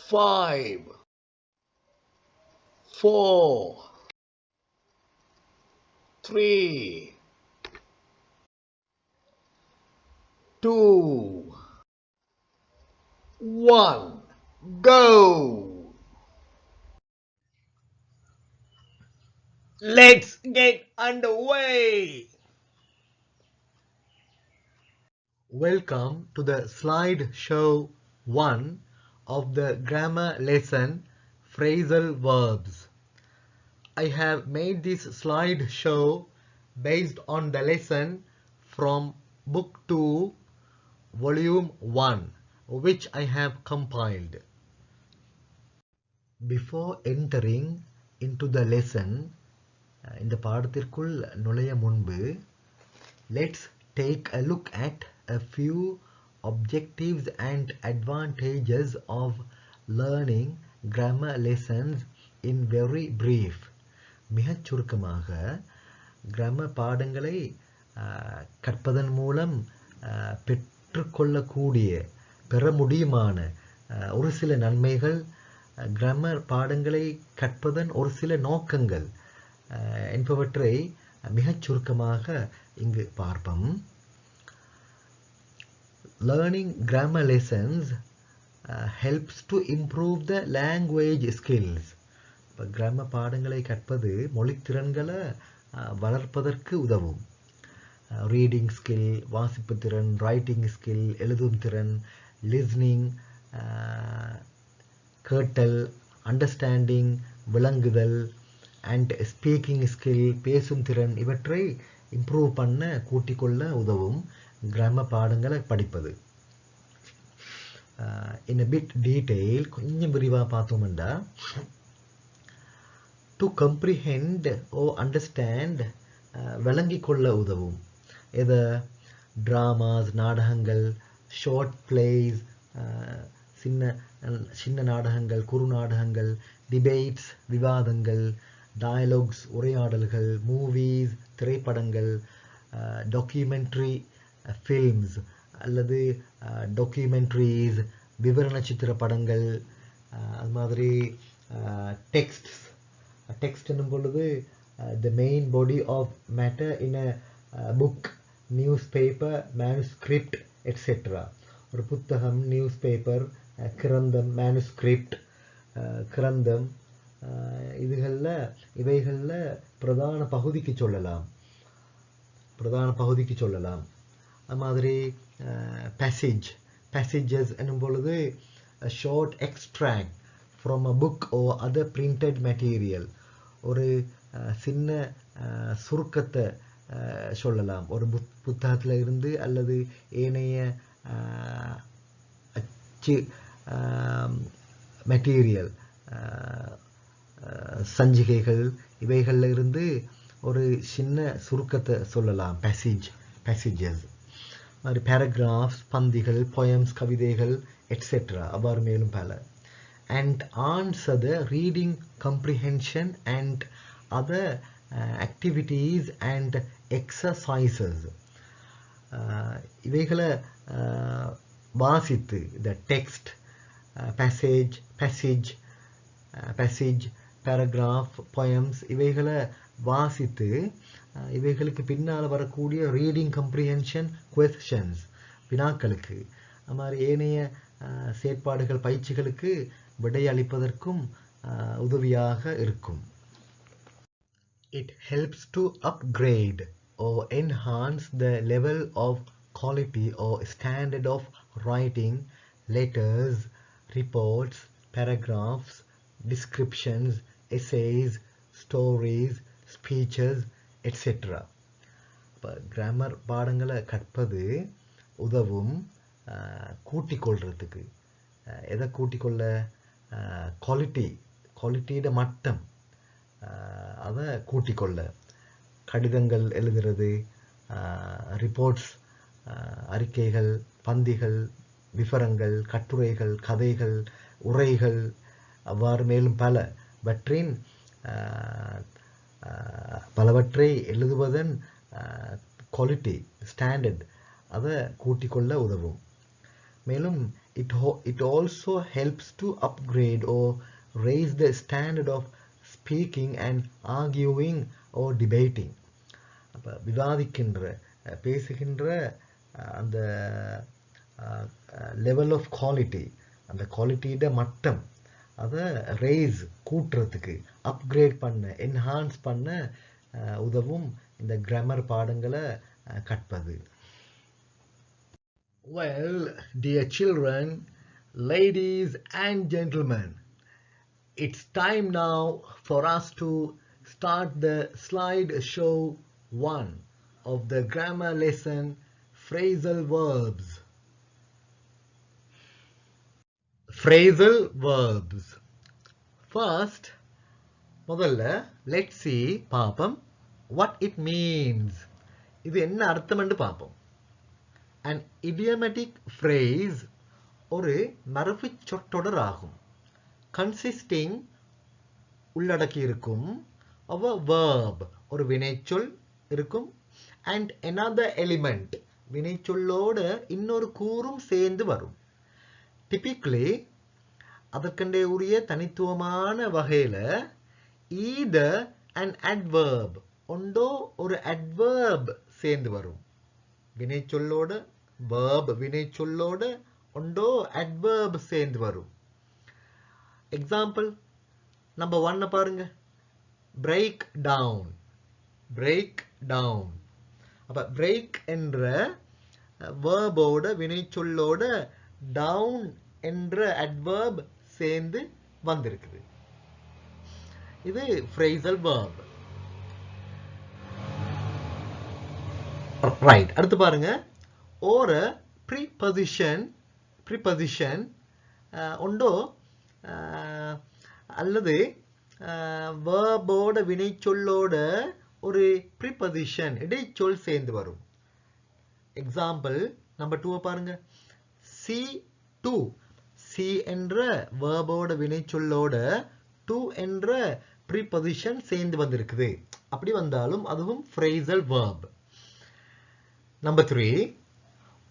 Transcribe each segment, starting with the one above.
5, 4, 3, 2, 1, go! Let's get underway! Welcome to the slideshow 1 of the grammar lesson Phrasal Verbs. I have made this slideshow based on the lesson from Book 2, Volume 1, which I have compiled. Before entering into the lesson, இந்த பாடத்திற்குள் நுழைய முன்பு, let's take a look at a few objectives and advantages of learning grammar lessons in very brief. மிகச் சுருக்கமாக grammar பாடங்களை கற்பதன் மூலம் பெற முடியுமான ஒரு சில நன்மைகள், கிராமர் பாடங்களை கற்பதன் ஒரு சில நோக்கங்கள் என்பவற்றை மிகச் சுருக்கமாக இங்கு பார்ப்போம். Learning grammar lessons helps to improve the language skills. இப்போ கிராமர் பாடங்களை கற்பது மொழித்திறன்களை வளர்ப்பதற்கு உதவும். ரீடிங் ஸ்கில், வாசிப்பு திறன், ரைட்டிங் ஸ்கில், எழுதும் திறன், லிஸ்னிங், கேட்டல், அண்டர்ஸ்டாண்டிங், விளங்குதல், அண்ட் ஸ்பீக்கிங் ஸ்கில், பேசும் திறன், இவற்றை இம்ப்ரூவ் பண்ண கூட்டிக்கொள்ள உதவும் கிராமர் பாடங்களை படிப்பது. இன் a bit detail, கொஞ்சம் விரிவாக பார்த்தோம்னா, டு கம்ப்ரிஹெண்ட் ஓ அண்டர்ஸ்டாண்ட், விளங்கிக் கொள்ள உதவும். எதை? ட்ராமாஸ், நாடகங்கள், ஷார்ட் பிளேஸ், சின்ன நாடகங்கள், குறு நாடகங்கள், டிபேட்ஸ், விவாதங்கள், டயலாக்ஸ், உரையாடல்கள், மூவிஸ், திரைப்படங்கள், டாக்குமெண்ட்ரி ஃபில்ம்ஸ் அல்லது டாக்குமெண்ட்ரிஸ், விவரண சித்திர படங்கள், அது மாதிரி டெக்ஸ்ட்ஸ். டெக்ஸ்ட் என்னும் பொழுது the main body of matter in a book, newspaper, manuscript, etc. ஒரு புத்தகம், நியூஸ் பேப்பர், கிரந்தம், manuscript, கிரந்தம், இவைகளில் பிரதான பகுதிக்கு சொல்லலாம். அது மாதிரி passages என்னும் பொழுது a short extract from a book or other printed material. ஒரு சின்ன சுருக்கத்தை சொல்லலாம் ஒரு புத்தகத்தில் இருந்து அல்லது ஏனைய அச்சு மெட்டீரியல், சஞ்சிகைகள், இவைகளில் இருந்து ஒரு சின்ன சுருக்கத்தை சொல்லலாம். பேசேஜஸ் மாதிரி பேராகிராஃப்ஸ், பந்திகள், poems, கவிதைகள், எட்ஸெட்ரா, அவ்வாறு மேலும் பல. And answer the reading comprehension and other activities and exercises. இவைகளை வாசித்து, the text, passage, paragraph, poems, இவைகளை வாசித்து இவைகளுக்கு பின்னால் வரக்கூடிய ரீடிங் கம்ப்ரிஹென்ஷன் questions, வினாக்களுக்கு, அது மாதிரி ஏனைய செயற்பாடுகள், பயிற்சிகளுக்கு விடையளிப்பதற்கும் உதவியாக இருக்கும். It helps to upgrade or enhance the level of quality or standard of writing letters, reports, paragraphs, descriptions, essays, stories, speeches, etc. இப்போ கிராமர் பாடங்களை கற்பது உதவும் கூட்டிக்கொள்றதுக்கு. எதை கூட்டிக்கொள்ள? குவாலிட்டியோட மட்டம், அதை கூட்டிக்கொள்ள. கடிதங்கள் எழுதுறது, ரிப்போர்ட்ஸ், அறிக்கைகள், பந்திகள், விவரங்கள், கட்டுரைகள், கதைகள், உரைகள், அவ்வாறு மேலும் பலவற்றை எழுதுவதன் குவாலிட்டி, ஸ்டாண்டர்ட், அதை கூட்டிக்கொள்ள உதவும். மேலும் it also helps to upgrade or raise the standard of speaking and arguing or debating. அப்போ விவாதிக்கின்ற பேசுகின்ற அந்த லெவல் ஆஃப் குவாலிட்டி, அந்த குவாலிட்டியோட மட்டம் அதை ரேஸ் கூட்டுறதுக்கு, அப்கிரேட் பண்ண, என்ஹான்ஸ் பண்ண உதவும் இந்த கிராமர் பாடங்களை கற்பது. Well, dear children, ladies and gentlemen, it's time now for us to start the slideshow 1 of the grammar lesson, phrasal verbs. Phrasal verbs. First, முதல்ல let's see பாப்போம் what it means. இது என்ன அர்த்தம் என்று பாப்போம். An idiomatic phrase ஒரு மரபு சொற்றொடர் ஆகும். Consisting உள்ளடக்கி இருக்கும் of a verb ஒரு வினைச்சொல் இருக்கும் and another element வினைச்சொல்லோட இன்னொரு கூறும் சேர்ந்து வரும். Typically அதற்கண்டே உரிய தனித்துவமான வகையில் either an adverb ஒன்றோ ஒரு adverb சேர்ந்து வரும். வினைச்சொல்லோட verb வினைச்சொல்லோட ஒன்றோ adverb சேர்ந்து வரும். எக்ஸாம்பிள் நம்பர் 1 பாருங்க, break down. break down. அப்ப break என்ற verb-ஓட வினைச்சொல்லோட down என்ற adverb சேர்ந்து வந்திருக்குது. இது phrasal verb. ரைட், அடுத்து பாருங்க, or a preposition உண்டோ அல்லது verb-ஓட வினைச்சொல்லோட ஒரு preposition இடைச்சொல் சேர்ந்து வரும். எக்ஸாம்பிள் நம்பர் 2 பாருங்க, C2. C என்ற verb-ஓட வினைச்சொல்லோட to என்ற preposition சேர்ந்து வந்திருக்குது. அப்படி வந்தாலும் அதுவும் phrasal verb. நம்பர் 3,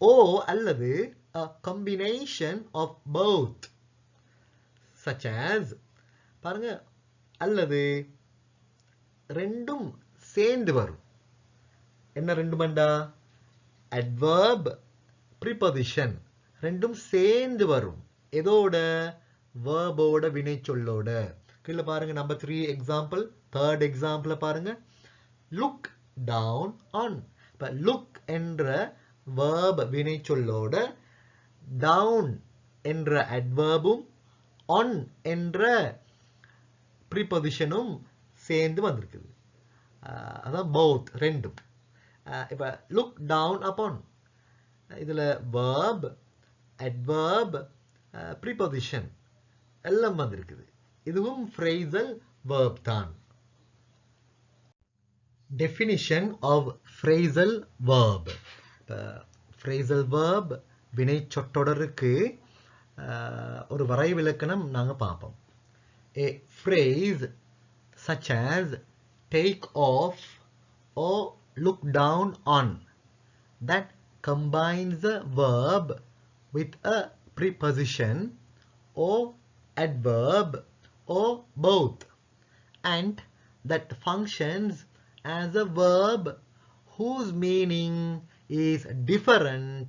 O அல்லது a combination of both, such as பாருங்க, அல்லது ரெண்டும் சேர்ந்து வரும். என்ன ரெண்டுமண்டா? adverb preposition ரெண்டும் சேர்ந்து வரும். எதோட? verb-ஓட வினைச்சொல்லோட. கீழே பாருங்க நம்பர் 3 எக்ஸாம்பிள், தேர்ட் எக்ஸாம்பிள் பாருங்க, look down on. இப்ப look என்ற verb வினைச்சொல்லோட down என்ற adverb-உம் on என்ற preposition-உம் சேர்ந்து வந்திருக்குது. அதான் both ரெண்டும். இப்ப look down upon இதுல verb, adverb, preposition எல்லாம் வந்திருக்குது. இதுவும் phrasal verb தான். Definition of phrasal verb. phrasal verb வினைச்சொற்றொடருக்கு ஒரு வரைவிலக்கணம் நாங்க பார்ப்போம். A phrase such as take off or look down on that combines a verb with a preposition or adverb or both, and that functions as a verb whose meaning is different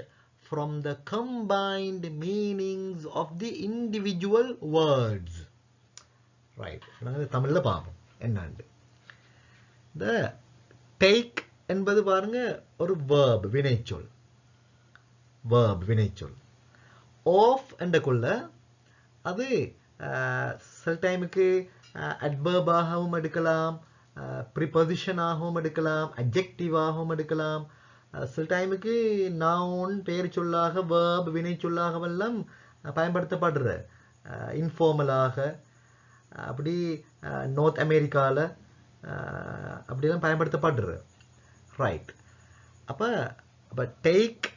from the combined meanings of the individual words. Right. தமிழ்ல பாப்போம் என்னண்டு. The take என்பது பாருங்க ஒரு verb வினைச்சொல். verb வினைச்சொல். off என்றக்குள்ள அது சில டைமுக்கு adverb ஆகவும் எடுக்கலாம், preposition ஆகவும் எடுக்கலாம், adjective ஆகவும் எடுக்கலாம். சில டைமுக்கு noun பெயர் சொல்லாக verb வினைச்சொல்லாகவெல்லாம் பயன்படுத்தப்படுற இன்ஃபார்மலாக, அப்படி நார்த் அமெரிக்காவில் அப்படிலாம் பயன்படுத்தப்படுற. ரைட். அப்போ டேக்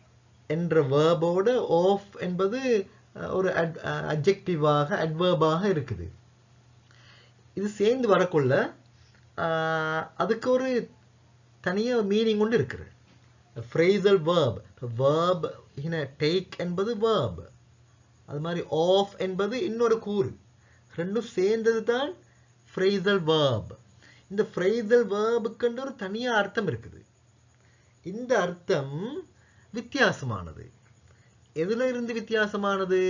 என்ற வேர்போட ஆஃப் என்பது ஒரு அட்ஜெக்டிவாக அட்வர்பாக இருக்குது. இது சேர்ந்து வரக்குள்ள அதுக்கு ஒரு தனியாக மீனிங் கொண்டு இருக்குது. phrasal verb. verb take என்பது verb. அது மாதிரி ஆஃப் என்பது இன்னொரு கூறு. ரெண்டும் சேர்ந்தது தான் ஃப்ரேசல் வேர்ப். இந்த ஃப்ரேசல் வேர்புக்குன்ற ஒரு தனியா அர்த்தம் இருக்குது. இந்த அர்த்தம் வித்தியாசமானது. எதுல இருந்து வித்தியாசமானது?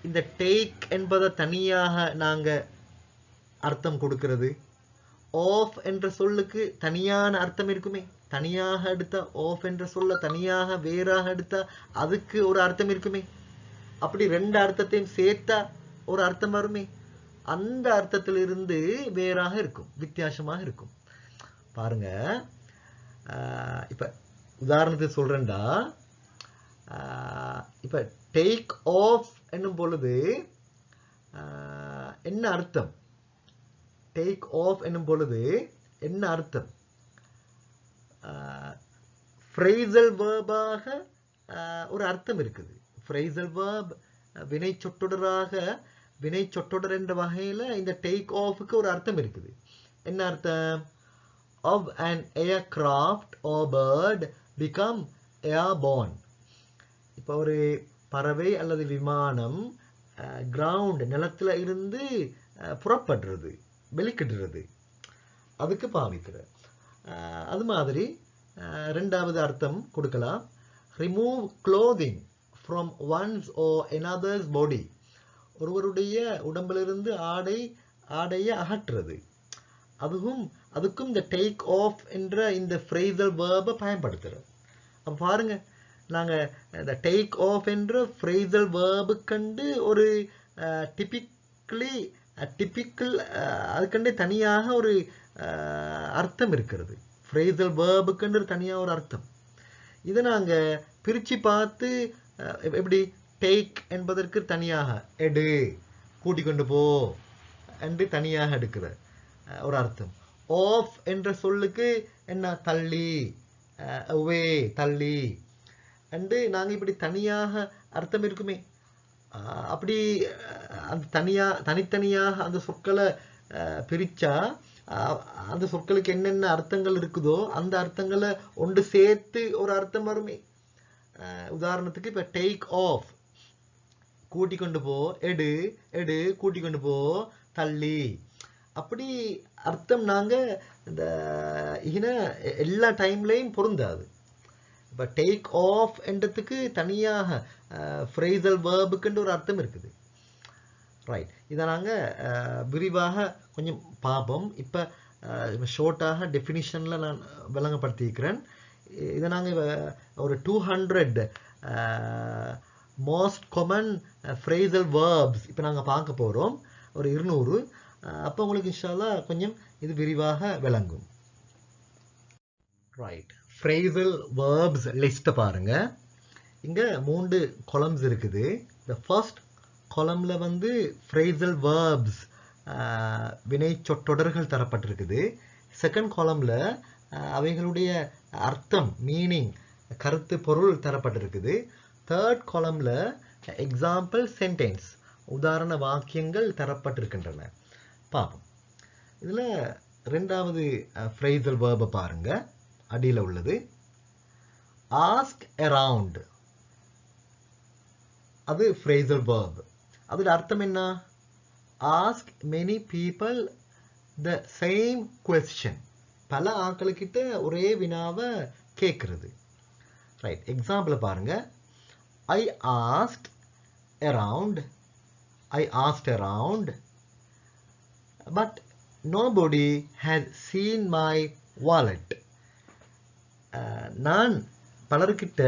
இந்த டேக் என்பதை தனியாக நாங்க அர்த்தம் கொடுக்கிறது. ஆஃப் என்ற சொல்லுக்கு தனியான அர்த்தம் இருக்குமே. தனியாக எடுத்தா ஆஃப் என்ற சொல்ல தனியாக வேறாக எடுத்தா அதுக்கு ஒரு அர்த்தம் இருக்குமே. அப்படி ரெண்டு அர்த்தத்தையும் சேர்த்தா ஒரு அர்த்தம் வருமே. அந்த அர்த்தத்திலிருந்து வேறாக இருக்கும், வித்தியாசமாக இருக்கும். பாருங்க, இப்ப உதாரணத்துக்கு சொல்றேன்டா, இப்ப டேக் ஆஃப் என்னும் பொழுது என்ன அர்த்தம்? டேக் ஆஃப் என்னும் பொழுது என்ன அர்த்தம்? ஃப்ரேசல் வேர்பாக ஒரு அர்த்தம் இருக்குது. ஃப்ரேசல் வேர்ப் வினை சொற்றொடராக, வினை சொற்றொடர் என்ற வகையில இந்த டேக் ஆஃப்க்கு ஒரு அர்த்தம் இருக்குது. என்ன அர்த்தம்? of an aircraft or bird become airborne. இப்போ ஒரு பறவை அல்லது விமானம் கிரவுண்ட் நிலத்துல இருந்து புறப்படுறது, வெளிக்கிடுறது, அதுக்கு பாவிக்கிற. அது மாதிரி ரெண்டாவது அர்த்தம் கொடுக்கலாம். Remove clothing from once or another's body. ஒருவருடைய உடம்பிலிருந்து ஆடையை அகற்றுறது. அதுக்கும் இந்த டேக் ஆஃப் என்ற இந்த ஃப்ரேசல் வேர்பை பயன்படுத்துறோம். அப்ப பாருங்க, நாங்க இந்த டேக் ஆஃப் என்ற ஃப்ரேசல் வேர்பு கண்டு ஒரு டிபிக்கல் அதுக்கண்டு தனியாக ஒரு அர்த்தம் இருக்கிறது. ஃப்ரேசல் வேர்புக்கண்டு தனியாக ஒரு அர்த்தம். இதை நாங்க பிரிச்சு பார்த்து எப்படி டேக் என்பதற்கு தனியாக எடு, கூட்டிக் கொண்டு போ என்று தனியாக எடுக்கிற ஒரு அர்த்தம். ஆஃப் என்ற சொல்லுக்கு என்ன? தள்ளி, அவே, தள்ளி என்று நாங்க இப்படி தனியாக அர்த்தம் இருக்குமே. அப்படி அந்த தனித்தனியாக அந்த சொற்களை பிரிச்சா அந்த சொற்களுக்கு என்னென்ன அர்த்தங்கள் இருக்குதோ அந்த அர்த்தங்களை ஒன்று சேர்த்து ஒரு அர்த்தம் வருமே. உதாரணத்துக்கு இப்ப டேக் ஆஃப், கூட்டிக் கொண்டு போ, எடு, எடு, கூட்டிக் கொண்டு போ, தள்ளி. அப்படி அர்த்தம் நாங்க இந்த எல்லா டைம்லையும் பொருந்தாது. இப்ப டேக் ஆஃப் என்றதுக்கு தனியாக ஃப்ரேசல் வேர்புக்குன்ற ஒரு அர்த்தம் இருக்குது. ரைட், இதை நாங்க விரிவாக கொஞ்சம் பார்ப்போம். இப்ப ஷார்ட்டாக டெஃபினிஷன்ல நான் விளங்கப்படுத்திக்கிறேன். இதை நாங்க ஒரு 200 மோஸ்ட் காமன் ஃப்ரேசல் வேர்ப்ஸ் இப்ப நாங்க பார்க்க போறோம். ஒரு 200. அப்போ உங்களுக்கு இன்ஷா அல்லாஹ் கொஞ்சம் இது விரிவாக விளங்கும். ரைட், ஃப்ரேசல் வேர்ப்ஸ் லிஸ்ட் பாருங்க. இங்க 3 காலம்ஸ் இருக்குது. இந்த ஃபர்ஸ்ட் காலம்ல வந்து ஃப்ரேசல் வேர்ப்ஸ் வினை சொற்றொடர்கள் தரப்பட்டிருக்குது. செகண்ட் காலம்ல அவைகளுடைய அர்த்தம், மீனிங், கருத்து, பொருள் தரப்பட்டிருக்குது. தேர்ட் காலம்ல எக்ஸாம்பிள் சென்டென்ஸ், உதாரண வாக்கியங்கள் தரப்பட்டிருக்கின்றன. பார்ப்போம். இதுல ரெண்டாவது ஃப்ரேசல் வேர்பை பாருங்க, அடியில் உள்ளது. ஆஸ்க் அரவுண்ட், அது ஃப்ரேசல் வேர்ப். அதோட அர்த்தம் என்ன? Ask many people the same question. பல ஆட்களுக்கிட்ட ஒரே வினாவை கேட்கிறது. ரைட், எக்ஸாம்பிள் பாருங்க. I asked around but nobody has seen my wallet. நான் பலர்கிட்ட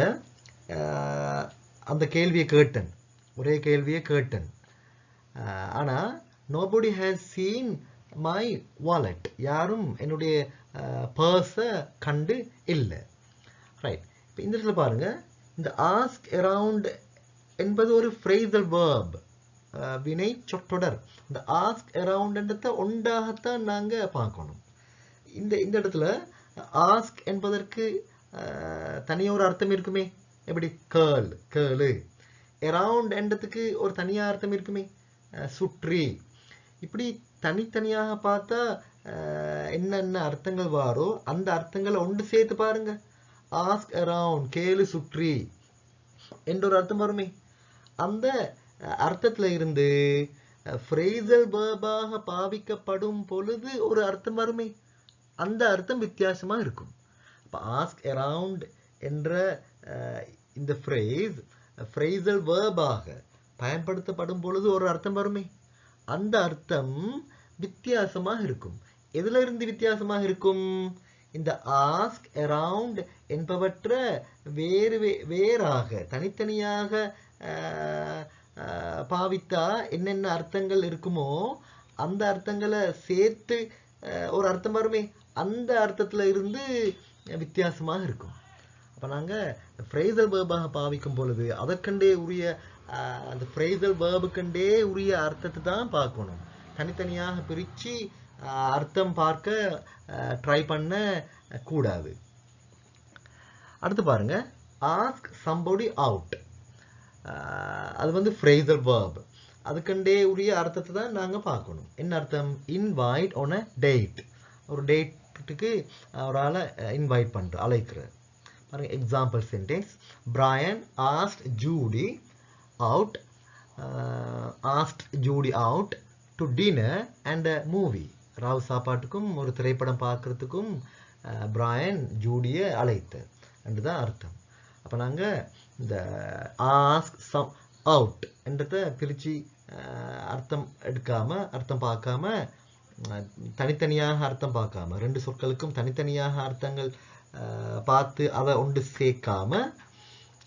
அந்த கேள்வியை கேட்டேன், ஒரே கேள்வியை கேட்டேன். ஆனா nobody has seen my wallet, யாரும் என்னுடைய பர்ஸை கண்டு இல்லை. ரைட், இப்போ இந்த இடத்துல பாருங்க, இந்த ஆஸ்க் அரவுண்ட் என்பது ஒரு ஃப்ரேசல் வேர்ப், வினை சொற்றொடர். இந்த ஆஸ்க் அரவுண்ட் ஒன்றாகத்தான் நாங்க பார்க்கணும். இந்த இடத்துல ஆஸ்க் என்பதற்கு தனியா ஒரு அர்த்தம் இருக்குமே. எப்படி? கேளு. அரவுண்ட் என்றதுக்கு ஒரு தனியா அர்த்தம் இருக்குமே, சுற்றி. இப்படி தனித்தனியாக பார்த்தா என்னென்ன அர்த்தங்கள் வாரோ அந்த அர்த்தங்களை ஒன்று சேர்த்து பாருங்க. ஆஸ்க் அரவுண்ட், கேளு, சுற்றி என்ற ஒரு அர்த்தம் வருமே. அந்த அர்த்தத்துல இருந்து phrasal verb-ஆக பாவிக்கப்படும் பொழுது ஒரு அர்த்தம் வருமே, அந்த அர்த்தம் வித்தியாசமா இருக்கும். அப்ப ask around என்ற இந்த phrase phrasal verb-ஆக பயன்படுத்தப்படும் பொழுது ஒரு அர்த்தம் வருமே, அந்த அர்த்தம் வித்தியாசமாக இருக்கும். எதுல இருந்து வித்தியாசமாக இருக்கும்? இந்த ask around என்பவற்ற வேறாக தனித்தனியாக பாவித்தா என்னென்ன அர்த்தங்கள் இருக்குமோ அந்த அர்த்தங்களை சேர்த்து ஒரு அர்த்தம் வருமே, அந்த அர்த்தத்துல இருந்து வித்தியாசமாக இருக்கும். அப்ப நாங்க phrasal verb-ஆக பாவிக்கும் பொழுது அதற்கண்டே உரிய அந்த phrasal verb-கண்டே உரிய அர்த்தத்தை தான் பார்க்கணும். தனித்தனியாக பிரிச்சு அர்த்தம் பார்க்க ட்ரை பண்ண கூடாது. அடுத்து பாருங்க, ask somebody out. அது வந்து phrasal verb. அதுக்கண்டே உரிய அர்த்தத்தை தான் நாங்க பார்க்கணும். என்ன அர்த்தம்? invite on a date. ஒரு டேட்டுக்கு ஒரு ஆளை இன்வைட் பண்ற, அழைக்கிற. பாருங்க example sentence, Brian asked Judy out to dinner and a movie. Rao சாப்பாட்டுக்கும் ஒரு திரைப்படம் பார்க்கறதுக்கும் பிராயன் ஜூடியை அழைத்தார் என்றுதான் அர்த்தம். அப்ப நாங்க இந்த ask some out என்றத பிரிச்சு அர்த்தம் எடுக்காம, அர்த்தம் பார்க்காம, தனித்தனியாக அர்த்தம் பார்க்காம, ரெண்டு சொற்களுக்கும் தனித்தனியாக அர்த்தங்கள் பார்த்து அதை ஒன்று சேர்க்காம,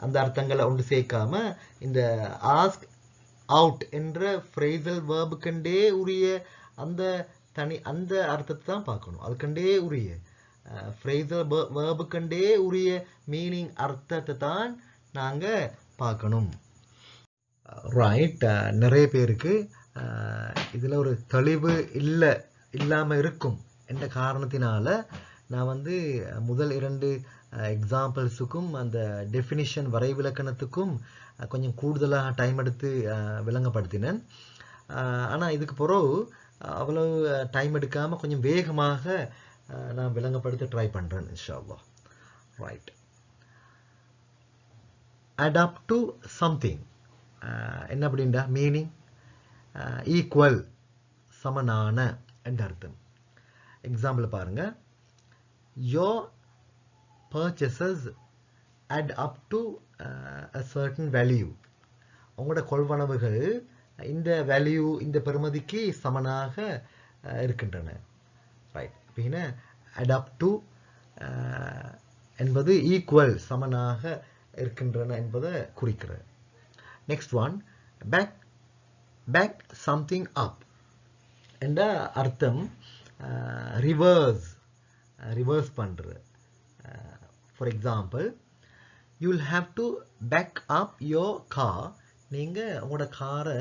அந்த அர்த்தங்களை ஒன்று சேர்க்காம இந்த ask out என்ற phrasal verb-கண்டே உரிய அந்த அர்த்தத்தை தான் பார்க்கணும். அதுக்கண்டே உரிய phrasal verb-கண்டே உரிய மீனிங் அர்த்தத்தை தான் நாங்க பார்க்கணும். ரைட். நிறைய பேருக்கு இதுல ஒரு தெளிவு இல்லாம இருக்கும் என்ற காரணத்தினால நான் வந்து முதல் 2 எக்ஸாம்பிள்ஸுக்கும் அந்த டெஃபினிஷன் வரைவிலக்கணத்துக்கும் கொஞ்சம் கூடுதலாக டைம் எடுத்து விளங்கப்படுத்தினேன். ஆனா இதுக்கு பிறகு அவ்வளவு டைம் எடுக்காம கொஞ்சம் வேகமாக நான் விளங்கப்படுத்த ட்ரை பண்றேன் இன்ஷா அல்லாஹ். ரைட். adapt to something என்ன அப்படின்னா மீனிங் ஈக்குவல், சமனான என்ற அர்த்தம். எக்ஸாம்பிள் பாருங்க, your purchases add up to a certain value. உங்களோட கொள்வனவுகள் இந்த வேல்யூ, இந்த பெறுமதிக்கு சமனாக இருக்கின்றன. ரைட். பின்ன adapt to என்பது ஈக்குவல், சமனாக இருக்கின்றன என்பதை குறிக்கிறது. Next one, back something up என்ற அர்த்தம் ரிவர்ஸ் பண்றது. For example, you will have to back up your car. நீங்க உங்களோட காரை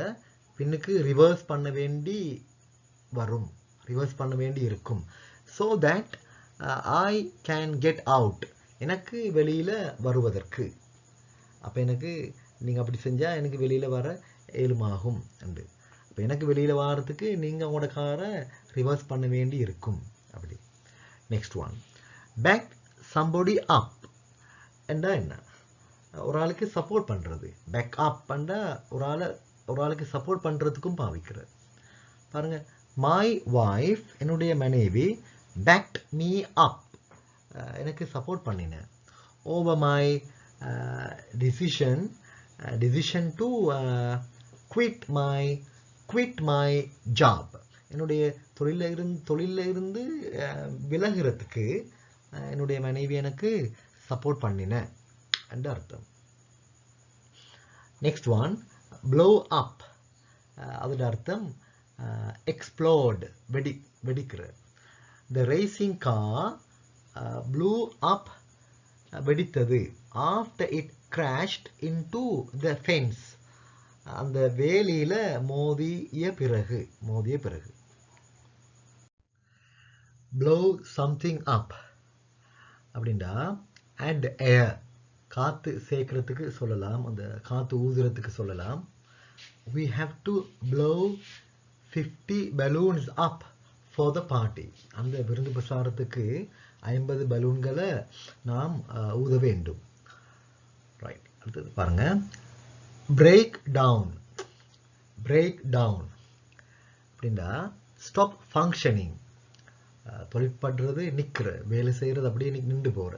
பின்னுக்கு ரிவர்ஸ் பண்ண வேண்டி இருக்கும். so that I can get out. எனக்கு வெளியில வருவதற்கு. அப்ப எனக்கு நீங்க அப்படி செஞ்சா எனக்கு வெளியில வர ஏழுமாகும் என்று. அப்ப எனக்கு வெளியில வர்றதுக்கு நீங்க உங்களோட காரை ரிவர்ஸ் பண்ண வேண்டி இருக்கும். அப்படி. Next one, back somebody up என்றா என்ன? ஒரு ஆளுக்கு சப்போர்ட் பண்றது. பேக் அப் பண்ணா ஒரு ஆளுக்கு சப்போர்ட் பண்றதுக்கும் பாவிக்கிறது. பாருங்க, my wife என்னுடைய மனைவி backed me up எனக்கு சப்போர்ட் பண்ணின. over my decision to quit my job. என்னுடைய தொழில்ல இருந்து விலகிறதுக்கு என்னுடைய மனைவி எனக்கு சப்போர்ட் பண்ணின என்ற அர்த்தம். Next one, blow up. அதோட அர்த்தம் explode, வெடிக்கிற. the racing car blew up, வெடித்தது. after it crashed into the fence, அந்த வேலியில மோதிய பிறகு. blow something up அப்படின்னா add air, காத்து சேர்க்கிறதுக்கு சொல்லலாம், அந்த காத்து ஊதுறதுக்கு சொல்லலாம். we have to blow 50 balloons up for the party. அந்த விருந்து பிரசாரத்துக்கு 50 பலூன்களை நாம் ஊத வேண்டும். ரைட். அடுத்தது பாருங்க, break down அப்படின்னா ஸ்டாப் ஃபங்க்ஷனிங், தொழிற்படுறது நிற்கிற, வேலை செய்கிறது அப்படியே நின்று போகிற.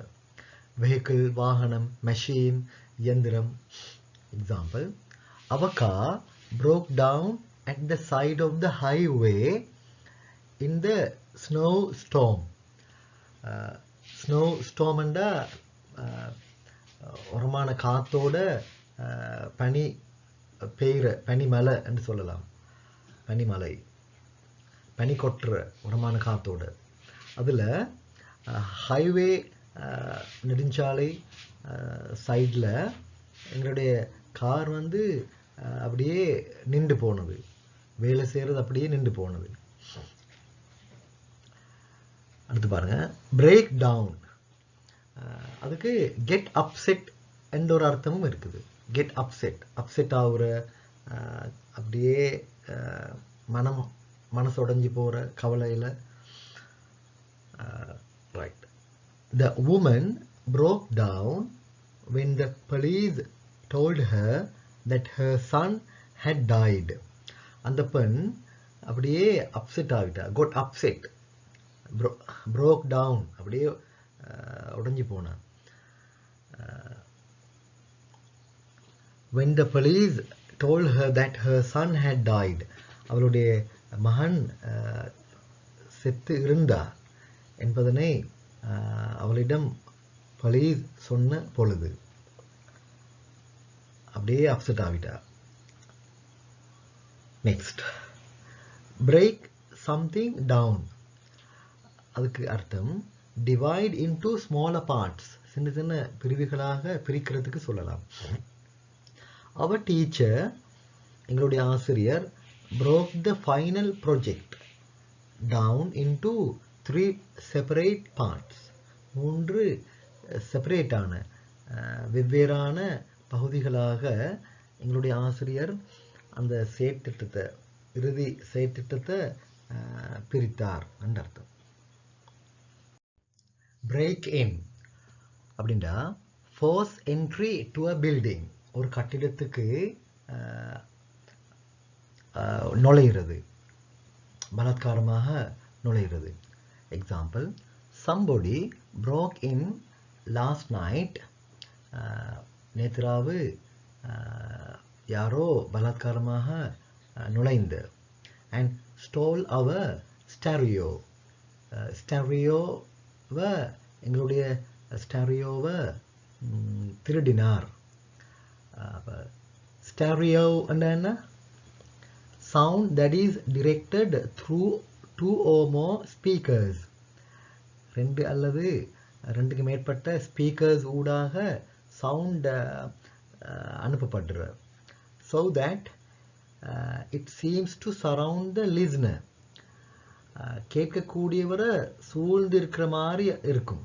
வெஹிக்கிள் வாகனம், மெஷின் இயந்திரம். Example, our car broke down at the side of the highway in the snowstorm. snowstorm என்றா உரமான காத்தோட பனி பெய்கிற பனிமலை என்று சொல்லலாம். பனிமலை, பனி கொட்டுற உரமான காத்தோட. அதில் ஹைவே நெடுஞ்சாலை சைடில் எங்களுடைய கார் வந்து அப்படியே நின்று போனது, வேலை செய்கிறது அப்படியே நின்று போனது. அடுத்து பாருங்க, பிரேக் டவுன். அதுக்கு கெட் அப்செட் என்ற ஒரு அர்த்தமும் இருக்குது. கெட் அப்செட் ஆகுற, அப்படியே மனசு உடைஞ்சு போகிற கவலையில். Right. The woman broke down when the police told her that her son had died. அந்த பெண் அப்படியே அப்செட் ஆகிட்டா, got upset, broke down, அப்படியே உடைஞ்சு போனா. When the police told her that her son had died, அவளுடைய மகன் செத்து இருந்தார் என்பதனை அவளிடம் போலீஸ் சொன்ன பொழுது அப்படியே அப்செட் ஆகிட்டார். Next, break something down. அதுக்கு அர்த்தம் டிவைட் இன்டு ஸ்மாலர் பார்ட்ஸ், சின்ன சின்ன பிரிவுகளாக பிரிக்கிறதுக்கு சொல்லலாம். அவர் டீச்சர், எங்களுடைய ஆசிரியர், broke the final project down into 3 separate parts. 3 செப்பரேட்டான வெவ்வேறான பகுதிகளாக எங்களுடைய ஆசிரியர் அந்த செயற்திட்டத்தை, இறுதி செயற்திட்டத்தை பிரித்தார் என்ற அர்த்தம். பிரேக் இன் அப்படின்னா force entry to a building, ஒரு கட்டிடத்துக்கு நுழைகிறது, பலாத்காரமாக நுழைகிறது. Example, somebody broke in last night. நேத்திராவு யாரோ பலாத்காரமாக நுழைந்து. and stole our stereo. ஸ்டெரியோவை, எங்களுடைய ஸ்டெரியோவை திருடினார். ஸ்டெரியோ என்ன? Sound that is directed through 2 or more speakers. 2 அல்லது 2க்கு மேற்பட்ட ஸ்பீக்கர்ஸ் ஊடாக சவுண்ட் அனுப்பப்படுற. So that it seems to surround the listener. கேட்கக்கூடியவரை சூழ்ந்து இருக்கிற மாதிரி இருக்கும்.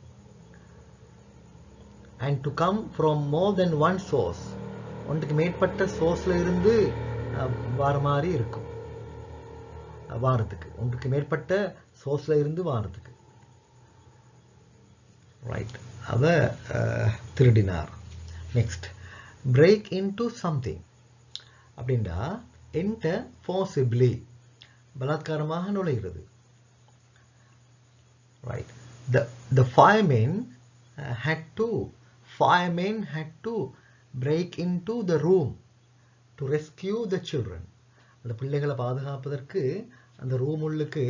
And to come from more than one source. ஒன்றுக்கு மேற்பட்ட சோர்ஸ்ல இருந்து வார மாதிரி இருக்கும். வாரத்துக்கு ஒன்றுக்கு மேற்பட்ட சோர்ஸ்ல இருந்து வாரத்துக்கு. ரைட். அவ திருடினார். நெக்ஸ்ட், பிரேக் இன்டு சம்திங் அப்படின்னா என்டர் ஃபார்சிபிளி, பலாத்காரமாக நுழைகிறது. Right. The firemen had to break into the room to rescue the children. அந்த பிள்ளைகளை பாதுகாப்பதற்கு அந்த ரூம் உள்ளுக்கு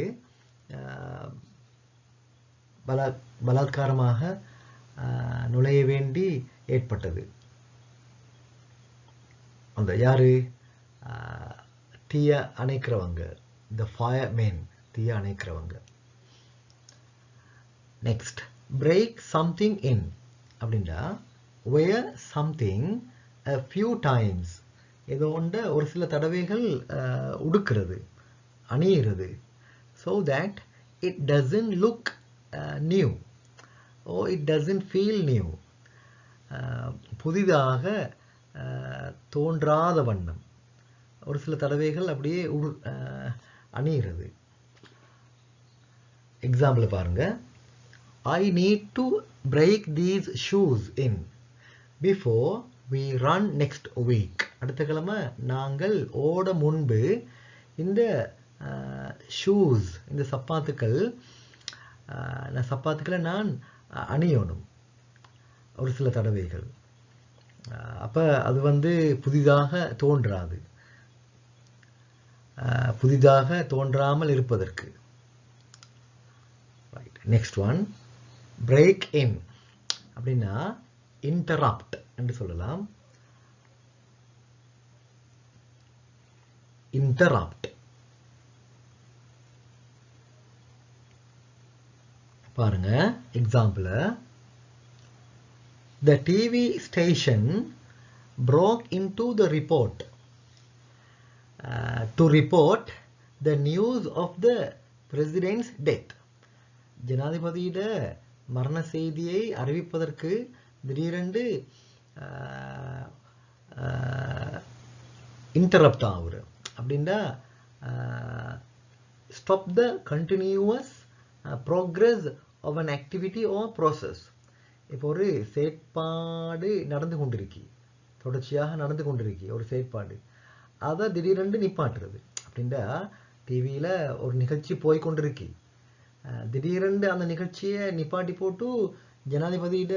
பலாத்காரமாக நுழைய வேண்டி ஏற்பட்டது. அந்த யாரு? தீய அணைக்கிறவங்க, the firemen, தீய அணைக்கிறவங்க. நெக்ஸ்ட், break something in அப்படின்னா wear something a few times. ஏதோ ஒன்று ஒரு சில தடவைகள் உடுக்கிறது, அணியிறது. So that it doesn't look new or it doesn't feel new. புதிதாக தோன்றாத வண்ணம் ஒரு சில தடவைகள் அப்படியே அணியிறது. எக்ஸாம்பிள் பாருங்க. I need to break these shoes in before we run next week. அடுத்த கிழமை நாங்கள் ஓட முன்பு இந்த ஷூஸ், இந்த சப்பாத்துக்களை நான் அணியணும் ஒரு சில தடவைகள். அப்போ அது வந்து புதிதாக தோன்றாது, புதிதாக தோன்றாமல் இருப்பதற்கு. நெக்ஸ்ட் ஒன், பிரேக் இன் அப்படின்னா இன்டரப்ட் என்று சொல்லலாம். இன்டரப்ட் பாருங்க example. The TV station broke into the report to report the news of the president's death. ஜனாதிபதியிட மரண செய்தியை அறிவிப்பதற்கு திடீரென்று இன்டரப்ட் ஆகுது. அப்படின்னா stop the continuous progress of an activity or process. இப்போ ஒரு செயற்பாடு நடந்து கொண்டிருக்கி, தொடர்ச்சியாக நடந்து கொண்டிருக்கி ஒரு செயற்பாடு, அதை திடீரென்று நிப்பாட்டுறது. அப்படின்னா டிவியில் ஒரு நிகழ்ச்சி போய் கொண்டிருக்கி, திடீரென்று அந்த நிகழ்ச்சியை நிப்பாட்டி போட்டு ஜனாதிபதியிட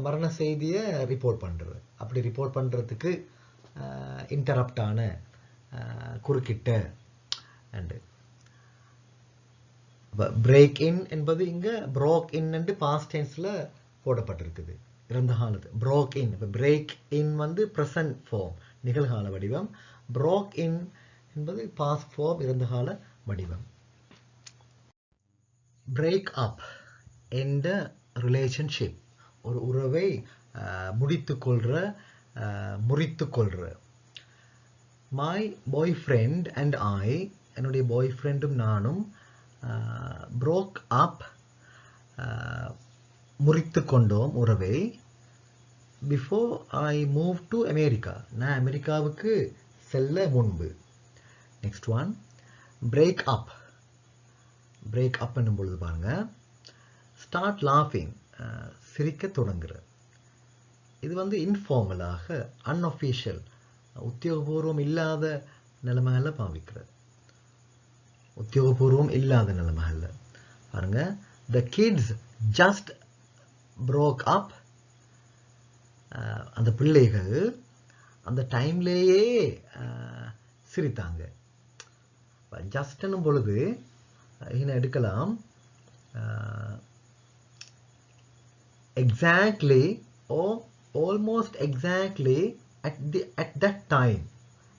மரண செய்தியை ரிப்போர்ட் பண்ணுறது. அப்படி ரிப்போர்ட் பண்ணுறதுக்கு இன்டரப்டான குறுக்கிட்ட. அண்டு பிரேக் இன் என்பது இங்கே ப்ரோக் இன் என்று பாஸ்ட் டென்ஸில் போடப்பட்டிருக்குது, இறந்த காலத்து. ப்ரோக் இன், இப்போ பிரேக் இன் வந்து ப்ரெசன்ட் ஃபார்ம், நிகழ்கால வடிவம். ப்ரோக் இன் என்பது பாஸ்ட் ஃபார்ம், இறந்த கால வடிவம். பிரேக் அப் என்ற ரிலேஷன்ஷிப், ஒரு உறவை முறித்துக்கொள்கிற. My boyfriend and I, என்னுடைய பாய் ஃப்ரெண்டும் நானும் broke up, முறித்து கொண்டோம் உறவை. before I moved to America, நான் அமெரிக்காவுக்கு செல்ல முன்பு. Next one, break up. break up என்னும் பொழுது பாருங்க, start laughing, சிரிக்க தொடங்குற. இது வந்து இன்ஃபார்மலாக, அன்அஃபிஷியல், உத்தியோகபூர்வம் இல்லாத நிலைமைகளை பாவிக்கிறது. உத்தியோகபூர்வம் இல்லாத நிலைமைகள் பாருங்க. the kids just broke up, அந்த பிள்ளைகள் அந்த டைம்லேயே சிரித்தாங்க. ஜஸ்ட்னும் பொழுது என்ன எடுக்கலாம், exactly or almost exactly at that time,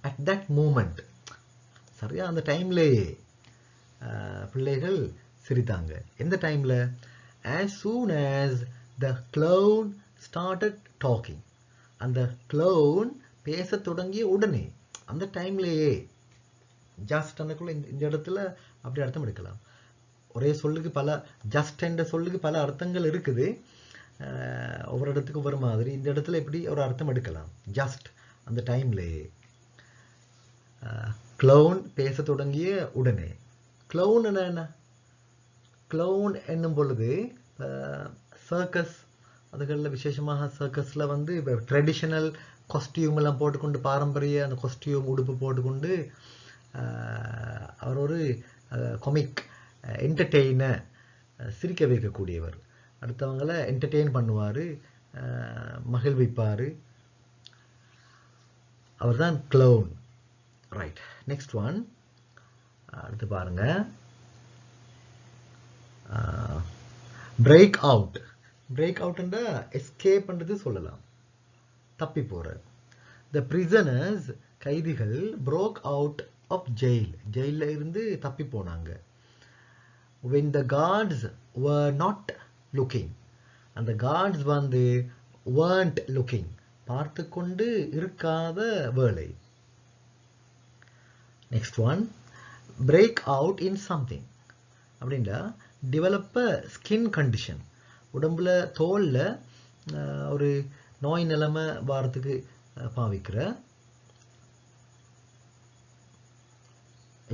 at that moment. சரியா அந்த டைம்லேயே பிள்ளைகள் சிரித்தாங்க. எந்த டைம்ல? as soon as the clown started talking, அந்த clown பேச தொடங்கிய உடனே, அந்த டைம்லேயே. ஜஸ்ட் அந்தக்குள்ள இந்த இடத்துல அப்படி அர்த்தம் எடுக்கலாம். ஒரே சொல்லுக்கு பல, ஜஸ்ட் என்ற சொல்லுக்கு பல அர்த்தங்கள் இருக்குது, ஒவ்வொரு இடத்துக்கு ஒவ்வொரு மாதிரி. இந்த இடத்துல எப்படி ஒரு அர்த்தம் எடுக்கலாம், ஜஸ்ட் அந்த டைம்லேயே. clown பேச தொடங்கிய உடனே. clown என்ன? clown என்னும் பொழுது சர்க்கஸ், அதுகளில் விசேஷமாக சர்க்கஸில் வந்து இப்போ ட்ரெடிஷ்னல் காஸ்டியூம் எல்லாம் போட்டுக்கொண்டு, பாரம்பரிய அந்த காஸ்டியூம் உடுப்பு போட்டுக்கொண்டு அவர் ஒரு கொமிக் என்டர்டெய்னர், சிரிக்க வைக்கக்கூடியவர், அடுத்தவங்களை என்டர்டெயின் பண்ணுவார், மகிழ்விப்பார், அவர் தான் clown. ரைட். நெக்ஸ்ட் ஒன், அடுத்து பாருங்க, பிரேக் அவுட். பிரேக் அவுட்ன்றா எஸ்கேப் பண்ணுறது சொல்லலாம், தப்பி போகிற. த பிரிசனர்ஸ், கைதிகள், broke அவுட் ஆஃப் ஜெயில், ஜெயிலில் இருந்து தப்பி போனாங்க. when the guards were not looking, அந்த guards வந்து weren't looking, பார்த்து கொண்டு இருக்காத வேளை. Next one, break out in something அப்படின்னா டெவலப் ஸ்கின் கண்டிஷன், உடம்புல தோலில் ஒரு நோய் நிலைமை வாரத்துக்கு பாவிக்கிற.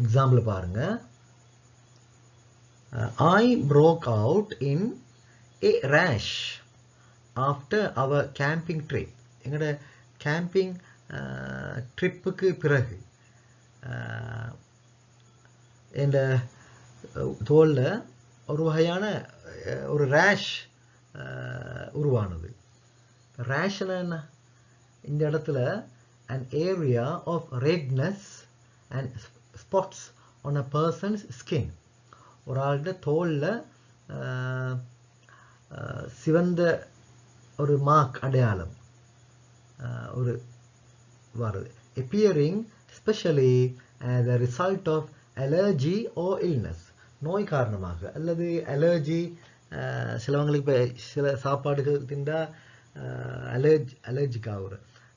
எக்ஸாம்பிள் பாருங்க, I broke out in a rash after our camping trip. எங்களோட கேம்பிங் ட்ரிப்புக்கு பிறகு என் தோலில் ஒரு வகையான ஒரு ரேஷ் உருவானது. ரேஷ்னா என்ன? இந்த இடத்துல an area of redness and spots on a person's skin. ஒரு ஆளுடைய தோலில் சிவந்த ஒரு மார்க் அடையாளம் ஒரு வருது. appearing especially as a result of allergy or illness. நோய் காரணமாக அல்லது அலர்ஜி, சிலவங்களுக்கு இப்போ சில சாப்பாடுகள் தின்றா அலர்ஜிக் ஆகுற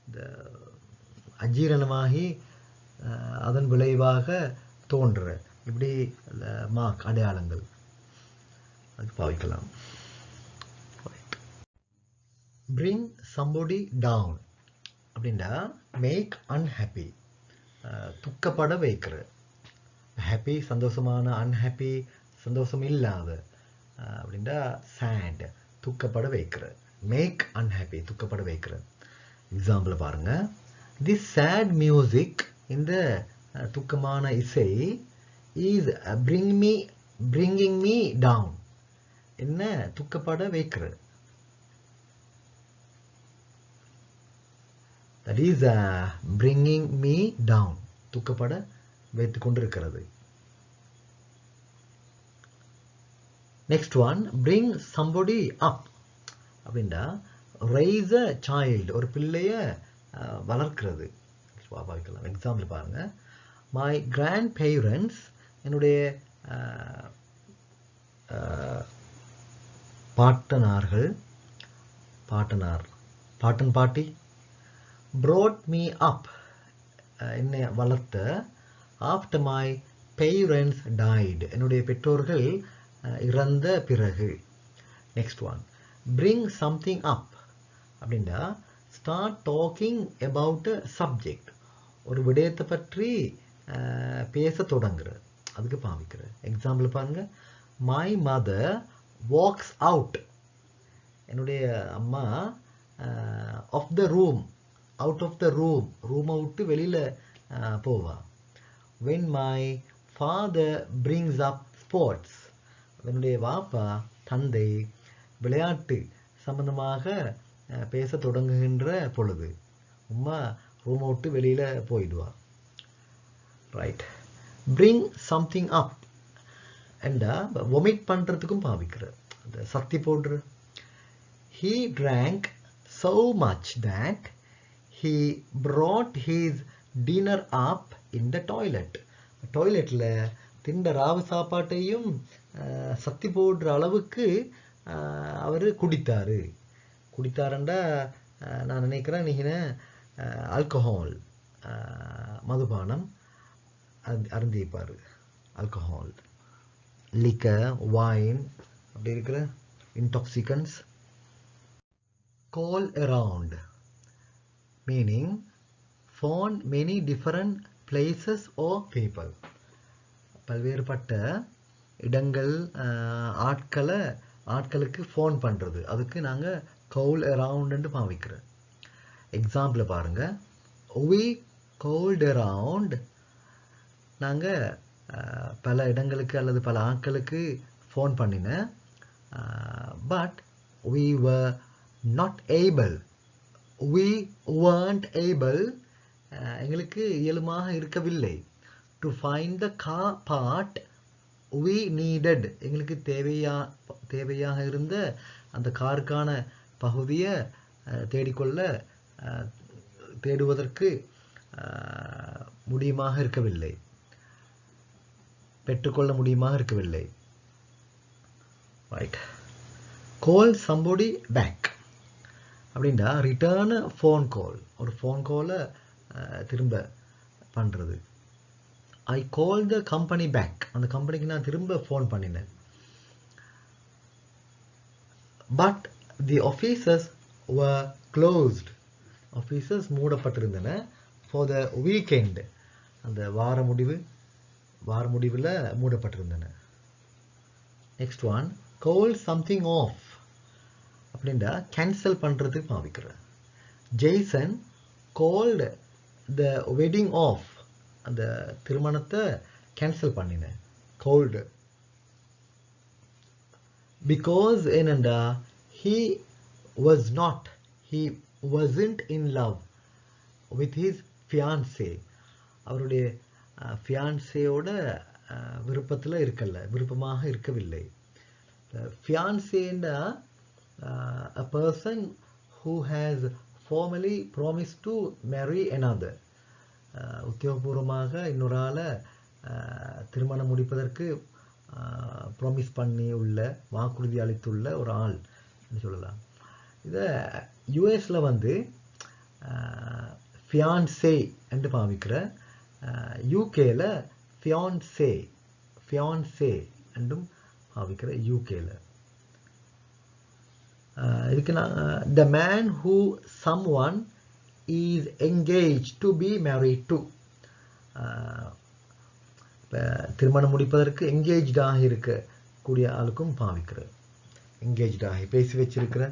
இந்த அஜீரணமாகி அதன் விளைவாக தோன்ற இப்படி மார்க் அடையாளங்கள் அது பாவிக்கலாம். bring somebody down அப்படின்னா மேக் அன்ஹாப்பி, துக்கப்பட வைக்கிற. ஹாப்பி சந்தோஷமான, அன்ஹாப்பி சந்தோஷம் இல்லாத அப்படின்னா சேட், துக்கப்பட வைக்கிற. மேக் அன்ஹாப்பி, துக்கப்பட வைக்கிற. எக்ஸாம்பிள் பாருங்க. this sad music, இந்த துக்கமான இசை is bringing me down, என்ன துக்கப்பட வைக்கிற. that is bringing me down, துக்கப்பட வைத்து கொண்டிருக்கிறது. next one, bring somebody up அப்படின்னா raise a child, ஒரு பிள்ளைய வளர்க்கிறது. எக்ஸாம்பிள் பாருங்க. my grandparents, என்னுடைய பாட்டனார்கள், பாட்டன் பாட்டி brought me up, என்னை வளர்த்த. after my parents died, என்னுடைய பெற்றோர்கள் இறந்த பிறகு. next one, bring something up அப்படின்னா start talking about a subject, ஒரு விடயத்தை பற்றி பேச தொடங்குற, அதுக்கு பாவிக்கிற. எக்ஸாம்பிள் பாருங்க. my mother walks out, என்னுடைய அம்மா of the room, out of the room, ரூமை விட்டு வெளியில போவா. when my father brings up sports, என்னுடைய வாப்பா தந்தை விளையாட்டு சம்பந்தமாக பேச தொடங்குகின்ற பொழுது உம்மா ரூமை விட்டு வெளியில போயிடுவா. ரைட். bring something up என்றா வொமிட் பண்றதுக்கும் பாவிக்கிற, அந்த சக்தி போடுற. he drank so much that he brought his dinner up in the toilet. டாய்லெட்ல திண்ட ராவு சாப்பாட்டையும் சக்தி போடுற அளவுக்கு அவர் குடித்தாரு. குடித்தாருண்டா நான் நினைக்கிறேன் நீங்க ஆல்கஹால், மதுபானம் அருந்திப்பாரு. ஆல்கஹால், லிக்கர், வைன் அப்படி இருக்கிற intoxicants. call around meaning phone many different places or people. பல்வேறுபட்ட இடங்கள், ஆட்களுக்கு ஃபோன் பண்றது, அதுக்கு நாங்க call around என்று பாவிக்கிறோம். எக்ஸாம்பிள் பாருங்க. we called around, நாங்க பல இடங்களுக்கு அல்லது பல ஆட்களுக்கு ஃபோன் பண்ணின. But we were not able, we weren't able, எங்களுக்கு இயலுமாக இருக்கவில்லை. to find the car part we needed, எங்களுக்கு தேவையாக இருந்த அந்த காருக்கான பகுதியை தேடுவதற்கு முடியுமாக இருக்கவில்லை, பெற்றுக்கொள்ள முடியுமாக இருக்கவில்லை. ரைட். call somebody back அப்படின்னா ரிட்டர்ன் ஃபோன் கால், ஒரு ஃபோன் காலை திரும்ப பண்றது. I called the company back, அந்த கம்பெனிக்கு நான் திரும்ப ஃபோன் பண்ணினேன். but the offices were closed, offices மூடப்பட்டிருந்தன. for the weekend, அந்த வார முடிவில் மூடப்பட்டிருந்தன. next one, call something off அப்படின்னா கேன்சல் பண்றதுக்கு பாவிக்கிறேன். Jason called the wedding off. அந்த திருமணத்தை கேன்சல் பண்ணினேன். Called because என்னண்டா he wasn't in love with his fiancée. அவருடைய ஃபியான்சேயோட விருப்பமாக இருக்கவில்லை. ஃபியான்சேண்டா a person who has formally promised to marry another. உத்தியோகபூர்வமாக இன்னொரு ஆளை திருமணம் முடிப்பதற்கு ப்ராமிஸ் பண்ணி உள்ள வாக்குறுதி அளித்துள்ள ஒரு ஆள் சொல்லலாம். இதை யூஎஸ்ல வந்து ஃபியான்சே என்று பாவிக்கிற, யூகேல ஃபியான்சே என்றும் பாவிக்கிற யூகேல. இதுக்கு the man who someone is engaged to be married to. திருமணம் முடிப்பதற்கு என்கேஜ்டாக இருக்கக்கூடிய ஆளுக்கும் பாவிக்கிற, என்கேஜ்டாக பேசி வச்சிருக்கிற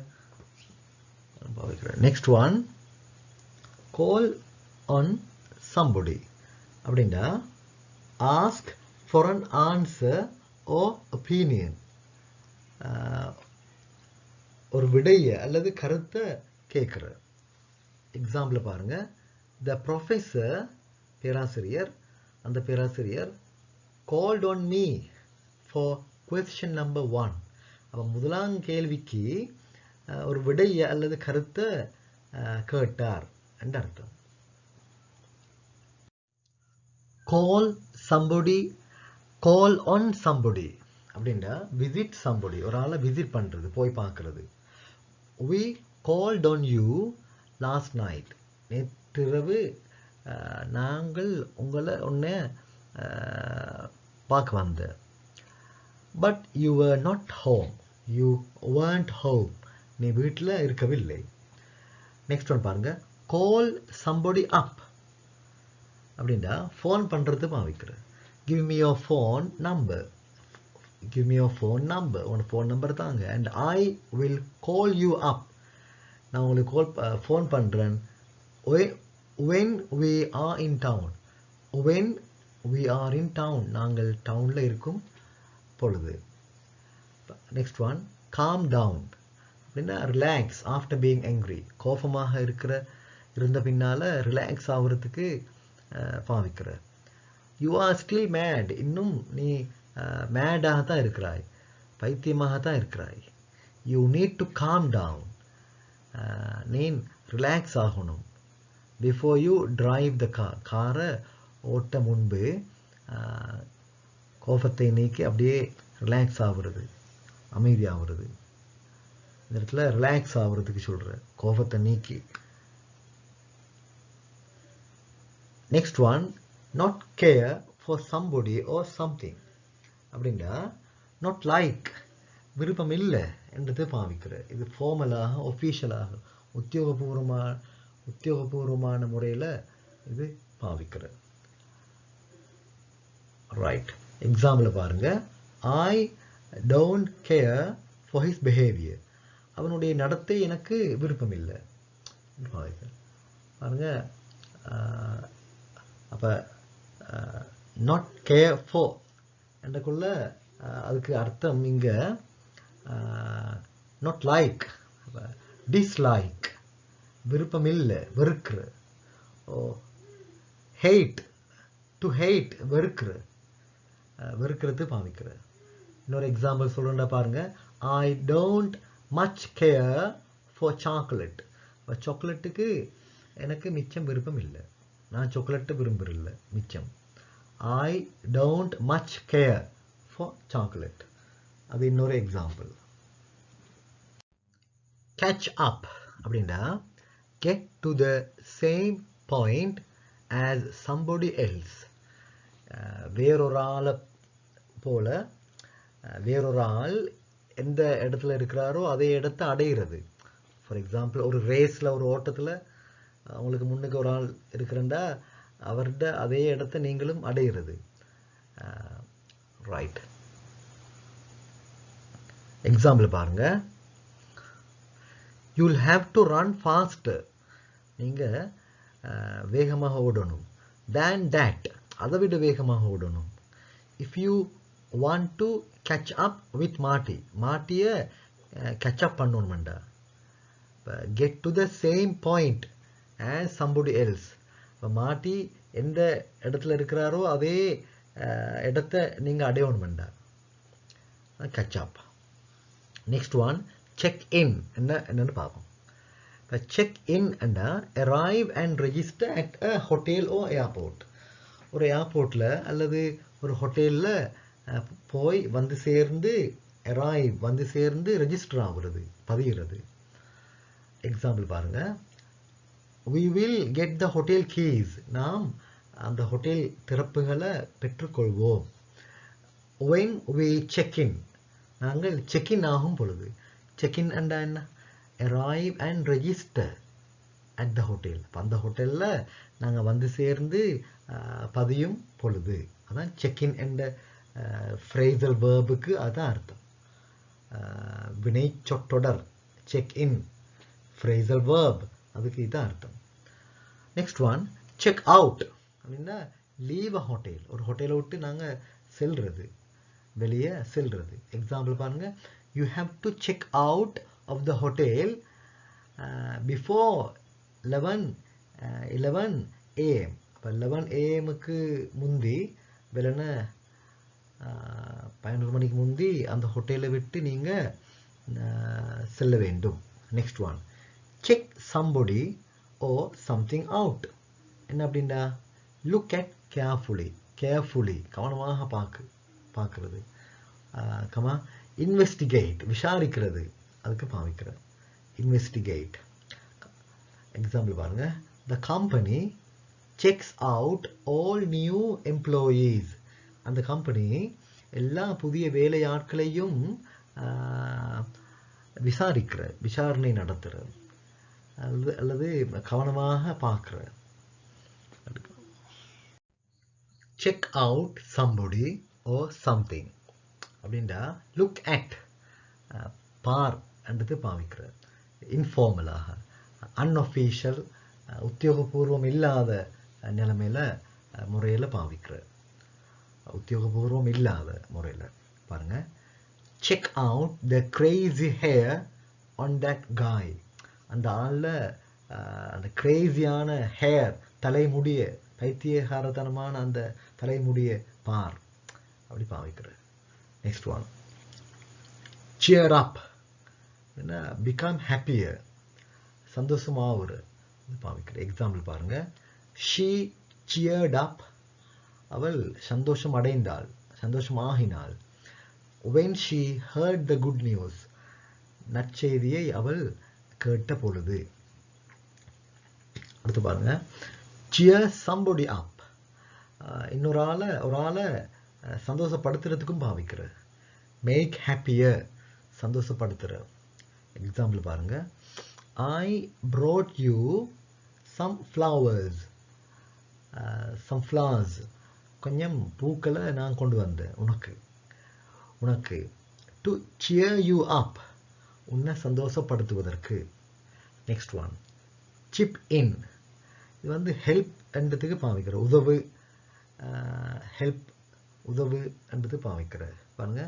பாவிக்கிற. Next one, call on somebody அப்படின்னா ask for an answer or opinion. ஒரு விடைய அல்லது கருத்தை கேட்குற. எக்ஸாம்பிள் பாருங்க. த ப்ரொஃபஸர், பேராசிரியர், அந்த பேராசிரியர் called on me for question number 1. அப்போ முதலாம் கேள்விக்கு ஒரு விடைய அல்லது கருத்தை கேட்டார் என்று அர்த்தம். call on somebody அப்படின்னா விசிட் somebody, ஒரு ஆளை விசிட் பண்றது, போய் பார்க்கறது. we called on you last night. நேற்றிரவு நாங்கள் உன்னை பார்க்க வந்தேன். But you were not home. you weren't home. நீ வீட்டில் இருக்கவில்லை. நெக்ஸ்ட் ஒன் பாருங்க. call somebody up அப்படின்னா ஃபோன் பண்ணுறது பாவிக்கிற. give me your phone number. give me your phone number. உன்னோட ஃபோன் நம்பர் தாங்க. and I will call you up. நான் உங்களுக்கு ஃபோன் பண்ணுறேன். when we are in town. when we are in town. நாங்கள் டவுனில் இருக்கும் பொழுது. நெக்ஸ்ட் ஒன், calm down அப்படின்னா ரிலாக்ஸ் ஆஃப்டர் பீயிங் angry. கோபமாக இருந்த பின்னால் ரிலாக்ஸ் ஆகுறதுக்கு பாவிக்கிற. You are still mad. இன்னும் நீ மேடாக தான் இருக்கிறாய், பைத்தியமாக தான் இருக்கிறாய். You need to calm down. நீ ரிலாக்ஸ் ஆகணும். Before you drive the car. காரை ஓட்ட முன்பு கோபத்தை நீக்கி அப்படியே ரிலாக்ஸ் ஆகுறது, அமைதியாகிறது. இந்த இடத்துல ரிலாக்ஸ் ஆகுறதுக்கு சொல்ற, கோபத்தை நீக்கி. Next one, not care for somebody or something அப்படின்னா நாட் லைக், விருப்பம் இல்லை என்றது பாவிக்கிற. இது ஃபார்மலாக, ஒஃபீஷியலாக, உத்தியோகபூர்வமான முறையில் இது பாவிக்கிற. ரைட். எக்ஸாம்பிள் பாருங்க. I don't care for his behaviour. அவனுடைய நடத்தை எனக்கு விருப்பம் இல்லை பாருங்க. அப்போ நாட் கேர் ஃபார் என்றக்குள்ள அதுக்கு அர்த்தம் இங்கே நாட் லைக், டிஸ்லைக், விருப்பம் இல்லை, வெறுக்கிற. ஹெய்ட், டு ஹெய்ட், வெறுக்கிறது பாவிக்கிற. இன்னொரு எக்ஸாம்பிள் சொல்றேன்டா பாருங்க. I don't much care for chocolate. சாக்லேட்டுக்கு எனக்கு மிச்சம் விருப்பம் இல்லை, நான் சாக்லேட்டு விரும்புறதில்லை மிச்சம். I don't much care for chocolate. அது இன்னொரு எக்ஸாம்பிள். கேட்ச் அப் அப்படின்னா get to the same point as somebody else. வேறொரு ஆளை போல வேறொரு ஆள் எந்த இடத்துல இருக்கிறாரோ அதே இடத்த அடைகிறது. ஃபார் எக்ஸாம்பிள், ஒரு ரேஸில், ஒரு ஓட்டத்தில் உங்களுக்கு முன்னுக்கு ஒரு ஆள் இருக்கிறண்டா அவர்கிட்ட அதே இடத்த நீங்களும் அடைகிறது. ரைட். எக்ஸாம்பிள் பாருங்க. You will have to run faster நீங்கள் வேகமாக ஓடணும். than that, அதை விட வேகமாக ஓடணும். if you want to catch up with மாட்டியை catch up பண்ணணும்டா. get to the same point as somebody else. இப்போ மாட்டி எந்த இடத்துல இருக்கிறாரோ அதே இடத்தை நீங்கள் அடையணும்டா. catch up. Next one check in. என்னன்னு பார்ப்போம். இப்போ செக் இன் அண்டா arrive and register at a hotel or airport. ஒரு ஏர்போர்ட்டில் அல்லது ஒரு ஹோட்டலில் போய் வந்து சேர்ந்து arrive வந்து சேர்ந்து ரெஜிஸ்டர் ஆகுறது, பதிகிறது. எக்ஸாம்பிள் பாருங்க. we will get the hotel keys. நாம் அந்த ஹோட்டல் திறப்புகளை பெற்றுக்கொள்வோம். when we check in, நாங்கள் செக் இன் ஆகும் பொழுது. செக் இன் அண்டா என்ன? arrive and register at the hotel. அந்த ஹோட்டலில் நாங்கள் வந்து சேர்ந்து பதியும் பொழுது. அதான் செக் இன் என்ற ஃப்ரேசல் வேர்புக்கு அதான் அர்த்தம். வினை சொற்றொடர் செக் இன், ஃப்ரேசல் வேர்ப், அதுக்கு இதான் அர்த்தம். நெக்ஸ்ட் ஒன் செக் அவுட் அப்படின்னா லீவ் அ ஹோட்டல். ஒரு ஹோட்டலை விட்டு நாங்கள் செல்றது, வெளியே செல்றது. எக்ஸாம்பிள் பாருங்க. You have to check out of the hotel before 11 AM. இப்போ 11 AM-க்கு முந்தி, வெள்ளன 11 மணிக்கு முந்தி அந்த ஹோட்டலை விட்டு நீங்கள் செல்ல வேண்டும். Next one check somebody or something out. என்ன அப்படின்னா லுக் அட் கேர்ஃபுல்லி, கவனமாக பார்க்கறது. கமா இன்வெஸ்டிகேட், விசாரிக்கிறது, அதுக்கு பாவிக்கிறது. இன்வெஸ்டிகேட். எக்ஸாம்பிள் பாருங்க. The company checks out all new employees. அந்த கம்பெனி எல்லா புதிய வேலையாட்களையும் விசாரணை நடத்துறது அல்லது கவனமாக பார்க்கிறது. Check out somebody or something அப்படின்டா லுக் அட், பார் என்றது பாவிக்கிறது. இன்ஃபார்மலாக, அன்அஃபீஷியல், உத்தியோகபூர்வம் இல்லாத நிலைமையில் முறையில் பாவிக்கிறது. உத்தியோகபூர்வம் இல்லாத முறையில் பாருங்க. Check out the Crazy hair on that காய். அந்த ஆளில் அந்த கிரேசியான ஹேர், தலைமுடிய, பைத்தியகாரத்தனமான அந்த தலைமுடிய பார், அப்படி பாவிக்கிறது. Next one cheer up. என்ன become happier, சந்தோஷமாகிற பாவிக்கிற. எக்ஸாம்பிள் பாருங்க. she cheered up, அவள் சந்தோஷம் அடைந்தாள், சந்தோஷமாகினாள். when she heard the good news, நற்செய்தியை அவள் கேட்ட பொழுது. அடுத்து பாருங்க. cheer somebody up, ஒரு ஆளை சந்தோஷப்படுத்துறதுக்கும் பாவிக்கிற. make happier, சந்தோஷப்படுத்துற. எக்ஸாம்பிள் பாருங்க. I brought you some flowers. கொஞ்சம் பூக்களை நான் கொண்டு வந்தேன் உனக்கு. to cheer you up, உன்னை சந்தோஷப்படுத்துவதற்கு. Next one chip in. இது வந்து ஹெல்ப் என்றதுக்கு பாவிக்கிற. உதவு என்றது பாவிக்கிற. பாருங்க.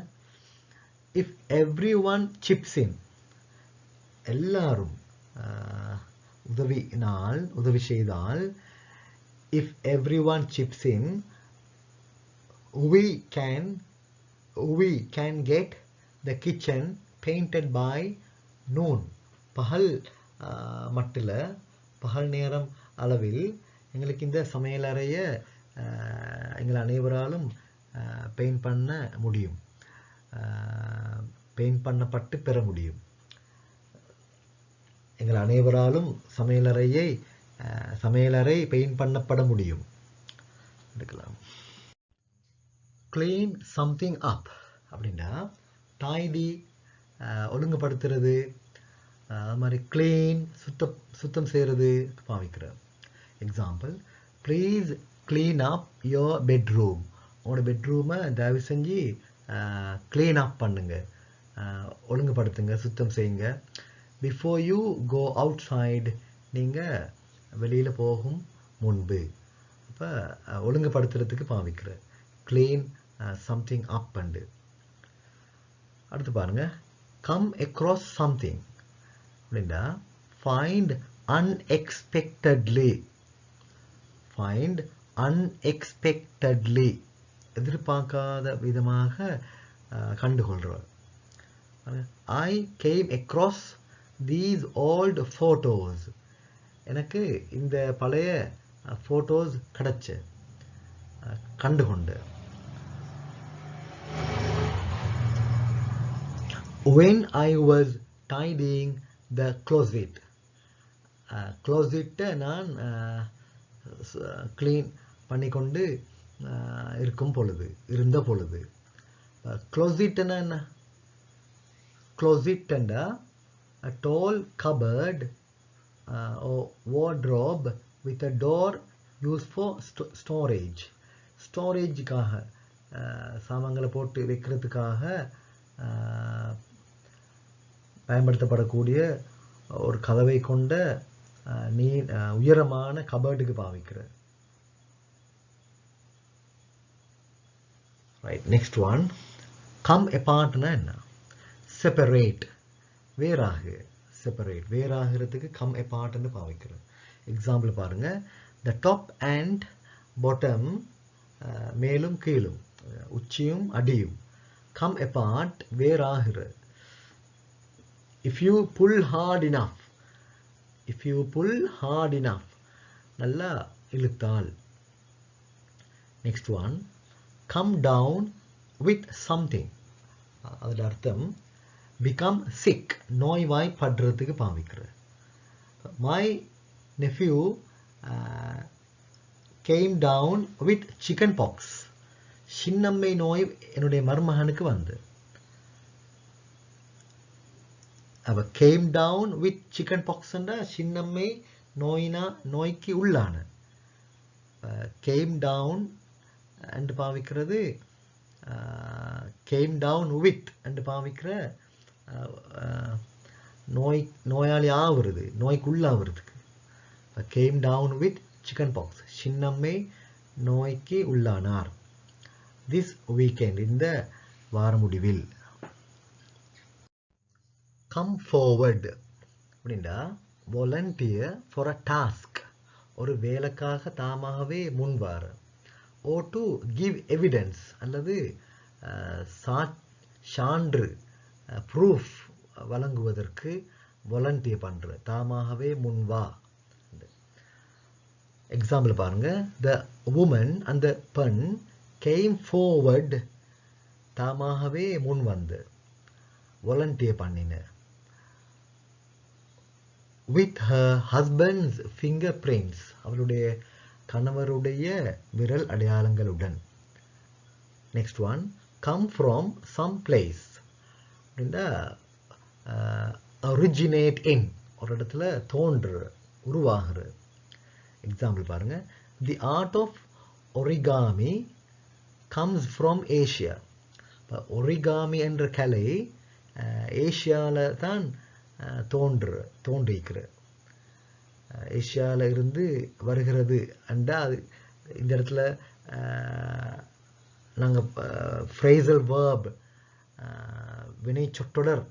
if everyone chips in, எல்லாரும் உதவி செய்தால், if everyone chips in, we can get the kitchen painted by noon. பகல் நேரம் அளவில் எங்களுக்கு இந்த சமையலறையை எங்கள் அனைவராலும் பெயிண்ட் பண்ண முடியும், பெயிண்ட் பண்ணப்பட்டு பெற முடியும். எங்கள் அனைவராலும் சமையலறை பெயிண்ட் பண்ணப்பட முடியும். எடுக்கலாம். clean something up அப்படின்னா tidy, ஒழுங்குபடுத்துறது. அது மாதிரி clean, சுத்தம் செய்கிறது பாவிக்கிறது. Example. Please clean up your bedroom. உங்களோட பெட்ரூமை தயவு செஞ்சு clean up பண்ணுங்க, ஒழுங்குபடுத்துங்க, சுத்தம் செய்யுங்க. பிஃபோர் யூ கோ அவுட் சைட், நீங்கள் வெளியில் போகும் முன்பு. அப்போ ஒழுங்குபடுத்துறதுக்கு பாவிக்கிற க்ளீன் சம்திங் அப் அண்டு. அடுத்து பாருங்க, கம் across something அப்படின்னா find unexpectedly. find unexpectedly எதிர்பார்க்காத விதமாக கண்டுகொள்கிறார். I came across these old photos. எனக்கு இந்த பழைய ஃபோட்டோஸ் கிடைச்ச கண்டுகொண்டு. When I was tidying the closet. closet நான் க்ளீன் பண்ணிக்கொண்டு இருந்த பொழுது. closet என்ன? closet என்றா a tall cupboard or wardrobe with a door used for storage. ஸ்டோரேஜுக்காக சாமான்களை போட்டு வைக்கிறதுக்காக பயன்படுத்தப்படக்கூடிய ஒரு கதவை கொண்ட உயரமான கபர்டுக்கு பாவிக்கிற. ரைட், நெக்ஸ்ட் ஒன், கம் அபார்ட்னா என்ன? செப்பரேட், வேறாகு. செப்பரேட், வேறாகிறதுக்கு கம் அபார்ட்னு பாவிக்கிற. எக்ஸாம்பிள் பாருங்க, த டாப் அண்ட் பாட்டம், மேலும் கீழும், உச்சியும் அடியும். கம் அபார்ட், வேறாகிற. If you pull hard enough. If you pull hard enough, நல்லா இழுத்தால். Next one, come down with something. அதில் அர்த்தம் பிகம் சிக், நோய்வாய்ப்படுறதுக்கு பாவிக்கிற. My nephew came down with chicken pox. சின்னம்மை நோய் என்னுடைய மருமகனுக்கு வந்து. அவ கேம் டவுன் வித் சிக்கன் பாக்ஸ்ன்றா சின்னம்மை நோய்க்கு உள்ளான. கேம் டவுன் என்று பாவிக்கிறது, கேம் டவுன் வித் என்று பாவிக்கிற நோயாளி ஆகுறது, நோய்க்குள்ளாகிறதுக்கு. Came down with chicken pox, சின்னம்மை நோய்க்கு உள்ளானார். திஸ் வீக்கெண்ட், இந்த வார முடிவில். கம் ஃபார்வர்ட் அப்படின்னா வாலண்டியர் ஃபார் அ டாஸ்க், ஒரு வேலைக்காக தாமாகவே முன்வார. ஓ டு கிவ் எவிடன்ஸ், அல்லது சான்று, ப்ரூஃப் வழங்குவதற்கு வாலண்டியர் பண்ற, தாமாகவே முன்வா. எக்ஸாம்பிள் பாருங்க, த உமன், அந்த பெண், கேம் ஃபார்வர்ட், தாமாகவே முன் வந்து வாலண்டியர் பண்ணின. With her husband's fingerprints, அவருடைய கணவருடைய விரல் அடையாளங்களுடன். Next one, come from some place அப்படின்னா ஒரிஜினேட் இன், ஒரு இடத்துல தோன்று, உருவாகிற. எக்ஸாம்பிள் பாருங்க, the art of origami comes from Asia. Origami என்ற கலை ஏஷியாவில் தான் தோன்றியிருக்கிற, ஏஷியாவில் இருந்து வருகிறது. அண்டா அது இந்த இடத்துல நாங்கள் ஃப்ரேசல் வேர்ப், வினை சொற்றொடர்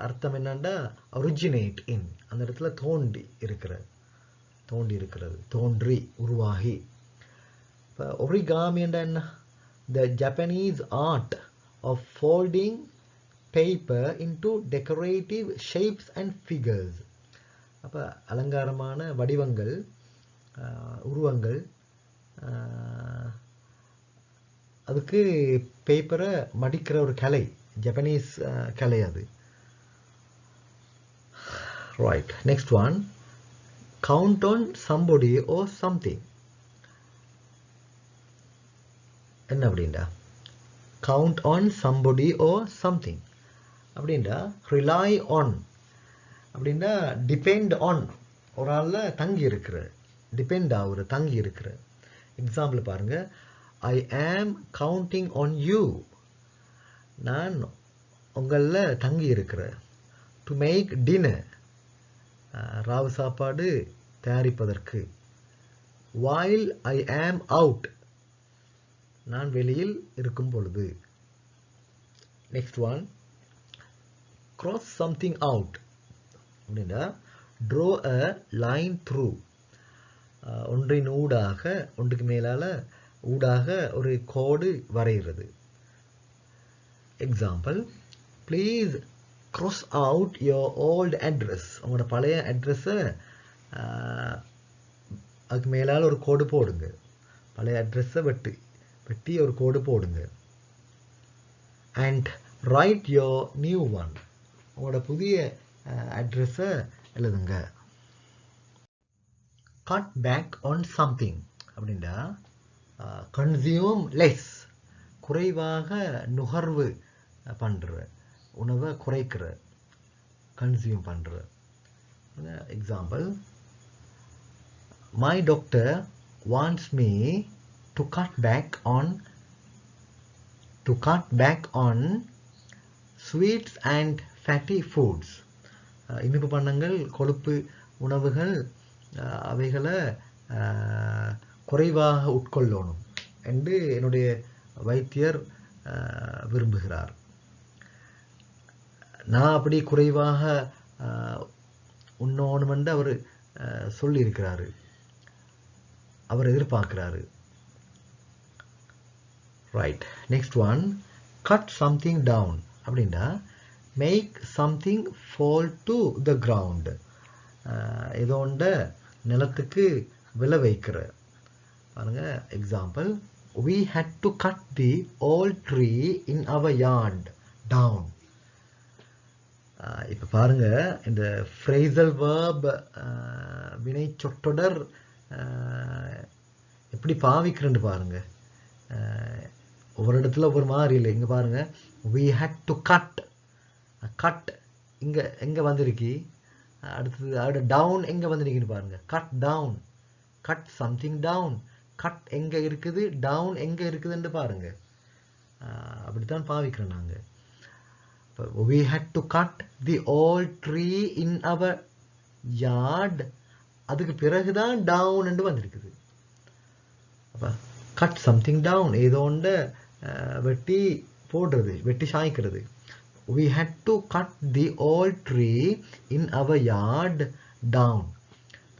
அர்த்தம் என்னண்டா ஒரிஜினேட் இன், அந்த இடத்துல தோன்றி இருக்கிறது, தோன்றி, உருவாகி. இப்போ ஒரிகாமி என்றா என்ன? The Japanese art of folding paper into decorative shapes and figures. அப்போ அலங்காரமான வடிவங்கள், உருவங்கள், அதுக்கு பேப்பரை மடிக்கிற ஒரு கலை, ஜப்பனீஸ் கலை அது. Right, next one, count on somebody or something. என்ன அப்படின்டா? count on somebody or something அப்படின்டா rely on அப்படின்டா depend on, ஒரு ஆள்ல தங்கி இருக்கிற, டிபெண்ட் ஆகுற, தங்கி இருக்கிற. எக்ஸாம்பிள் பாருங்க, I am counting on you, நான் உங்களில் தங்கி இருக்கிற. to make dinner, ராவு சாப்பாடு தயாரிப்பதற்கு. while I am out, நான் வெளியில் இருக்கும் பொழுது. Next one, cross something out அப்படின்னா draw a line through, ஒன்றின் ஊடாக, ஒன்றுக்கு மேலால ஊடாக ஒரு கோடு வரைகிறது. Example, please cross out your old address, உங்களோட பழைய அட்ரஸை அதுக்கு மேலால் ஒரு கோடு போடுங்க. பழைய அட்ரஸை வெட்டி ஒரு கோடு போடுங்க. And write your new one, உங்களோட புதிய அட்ரஸை எழுதுங்க. கட் பேக் ஆன் சம்திங் அப்படின்னா கன்சியூம் லெஸ், குறைவாக நுகர்வு பண்ணுற, உணவை குறைக்கிற, கன்சியூம் பண்ணுற. Example, my doctor wants me to cut back on sweets and fatty foods, இனிப்பு பண்டங்கள், கொழுப்பு உணவுகள், அவைகளை குறைவாக உட்கொள்ளணும் என்று என்னுடைய வைத்தியர் விரும்புகிறார். நான் அப்படி குறைவாக உண்ணணும் என்று அவர் சொல்லியிருக்கிறாரு, அவர் எதிர்பார்க்கிறாரு. Right. Next one, cut something down அப்படின்னா make something fall to the ground, ஏதோ ஒன்றை நிலத்துக்கு விழ வைக்கிற. பாருங்க, example, we had to cut the old tree in our yard down. இப்போ பாருங்க, இந்த phrasal verb வினை சொற்றொடர் எப்படி பாவிக்கிறேன்னு பாருங்க. ஒவ்வொரு இடத்துல ஒவ்வொரு மாதிரி இல்லை. இங்கே பாருங்க, we had to cut, cut இங்கே எங்கே வந்திருக்கு, அடுத்தது டவுன் எங்கே வந்திருக்குன்னு பாருங்க. Cut down, cut something down, cut எங்கே இருக்குது, டவுன் எங்கே இருக்குதுன்னு பாருங்க. அப்படித்தான் பாவிக்கிறோம் நாங்கள். we had to cut the old tree in our yard, அதுக்கு பிறகுதான் டவுன் என்று வந்திருக்குது. அப்போ கட் சம்திங் டவுன், ஏதோ ஒன்று வெட்டி போடுறது, வெட்டி சாய்க்கிறது. we had to cut the old tree in our yard down,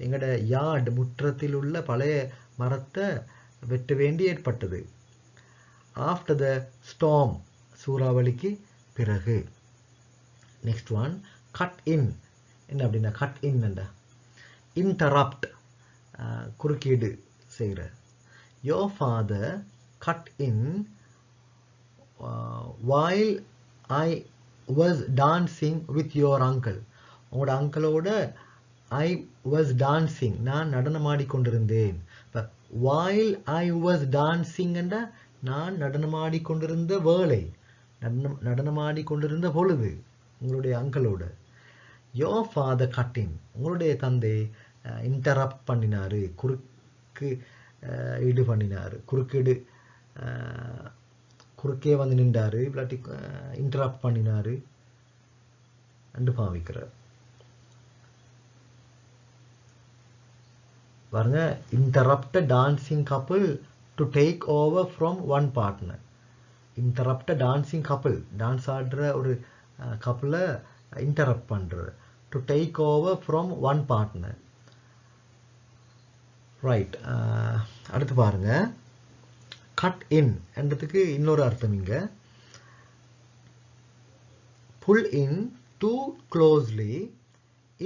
எங்களோட யார்டு முற்றத்தில் உள்ள பழைய மரத்தை வெட்ட வேண்டி ஏற்பட்டது. ஆஃப்டர் த ஸ்டார்ம், சூறாவளிக்கு பிறகு. நெக்ஸ்ட் ஒன், கட் இன் என்ன அப்படின்னா, கட் இன் இன்டரப்ட், குறுக்கீடு செய்கிற. Your father cut in while I was dancing with your uncle, உங்களோட அங்கிளோட I was dancing, நான் நடனமாடிக்கொண்டிருந்தேன். while I was dancing என்ற நான் நடனமாடிக்கொண்டிருந்த வேளை, நடனமாடிக்கொண்டிருந்த பொழுது உங்களுடைய அங்கிளோட. your father cut in, உங்களுடைய தந்தை இன்டரப்ட் பண்ணினாரு, குறுக்கு ஈடு பண்ணினாரு, குறுக்கீடு, குறுக்கே வந்து நின்றாரு, இல்லாட்டி இன்டரப்ட் பண்ணினாரு என்று பாவிக்கிறார். பாருங்க, interrupt dancing couple to take over from one partner. Interrupt dancing couple, dance ஆடுற ஒரு கப்பிளை இன்டரப்ட் பண்ணுறது. To take over from one partner. Right. அடுத்து பாருங்க, கட் இன் என்றதுக்கு இன்னொரு அர்த்தம் இங்க. Pull in too closely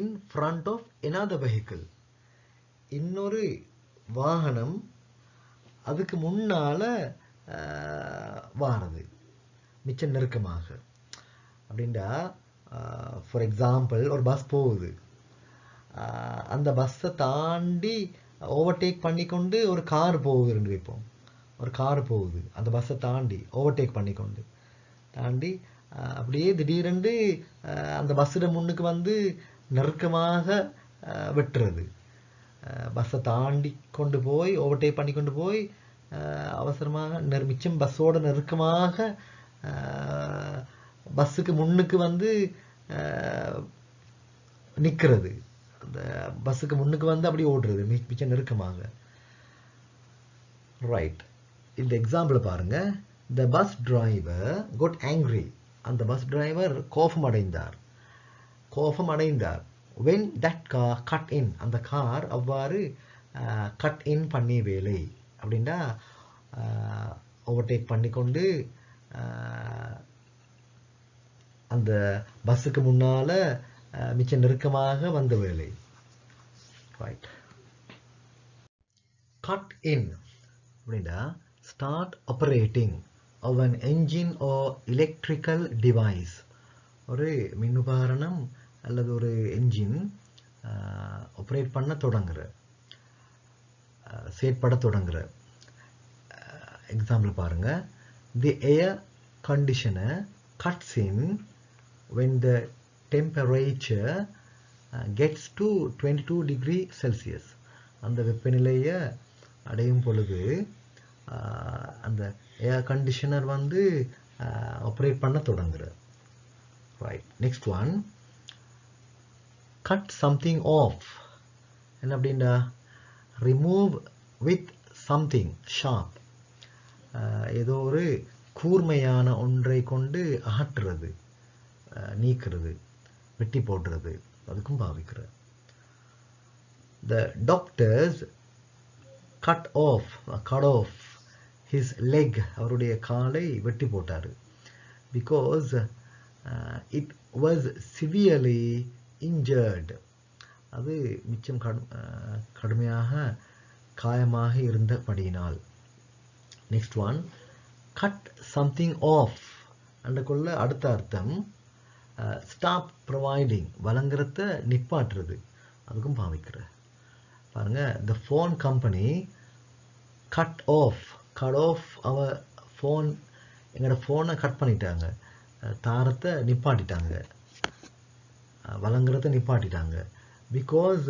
in front of another vehicle, இன்னொரு வாகனம் அதுக்கு முன்னால வாரது, மிச்சம் நெருக்கமாக. அப்படின்னா ஃபார் எக்ஸாம்பிள், ஒரு பஸ் போகுது, அந்த பஸ்ஸை தாண்டி ஓவர்டேக் பண்ணிக்கொண்டு ஒரு கார் போகுதுன்னு வைப்போம். ஒரு கார் போகுது, அந்த பஸ்ஸை தாண்டி ஓவர்டேக் பண்ணிக்கொண்டு தாண்டி அப்படியே திடீரென்று அந்த பஸ்ஸோட முன்னுக்கு வந்து நெருக்கமாக வெட்டுறது. பஸ்ஸை தாண்டி கொண்டு போய் ஓவர்டேக் பண்ணி கொண்டு போய் அவசரமாக மிச்சம் பஸ்ஸோட நெருக்கமாக பஸ்ஸுக்கு முன்னுக்கு வந்து நிற்கிறது. அந்த பஸ்ஸுக்கு முன்னுக்கு வந்து அப்படி ஓடுறது மிச்சம் நெருக்கமாக. ரைட், இந்த எக்ஸாம்பிள் பாருங்க. The bus driver got angry. அந்த பஸ் டிரைவர் கோபம் அடைந்தார். When that car cut in. அந்த கார் அவ்வாறு கட் இன் பண்ணி வேலை அப்படின்னா ஓவர்டேக் பண்ணிக்கொண்டு அந்த பஸ்ஸுக்கு முன்னால மிச்ச நெருக்கமாக வந்த வேலை. ரைட், கட் இன் அப்படின்னா start operating of an engine or electrical device. ஒரு மின்னுபகரணம் அல்லது ஒரு என்ஜின் ஆப்ரேட் பண்ண தொடங்குற, செயற்பட தொடங்குற. எக்ஸாம்பிள் பாருங்க. The air conditioner cuts in when the temperature gets to 22 degree Celsius. அந்த வெப்பநிலையை அடையும் பொழுது அந்த ஏர் கண்டிஷனர் வந்து ஆப்ரேட் பண்ண தொடங்குற. Right, next one, cut something off. என்ன அப்படின்னா ரிமூவ் வித் சம்திங் ஷார்ப். ஏதோ ஒரு கூர்மையான ஒன்றை கொண்டு அகற்றுறது, நீக்கிறது, வெட்டி போடுறது, அதுக்கும் பாவிக்கிற. The doctors cut off his leg. அவருடைய காலை வெட்டி போட்டாரு. Because it was severely injured. அது மிச்சம் கடுமையாக காயமாக இருந்தபடியினால். Next one, cut something off. அண்டக்குள்ள அடுத்த அர்த்தம் ஸ்டாப் ப்ரொவைடிங், வழங்குறத நிப்பாட்டுறது, அதுக்கும் பாவிக்கிற. பாருங்க, the phone company cut off our phone. எங்களோட ஃபோனை கட் பண்ணிட்டாங்க, தாரத்தை நிப்பாட்டிட்டாங்க, வழங்குறத நிப்பாட்டிட்டாங்க. Because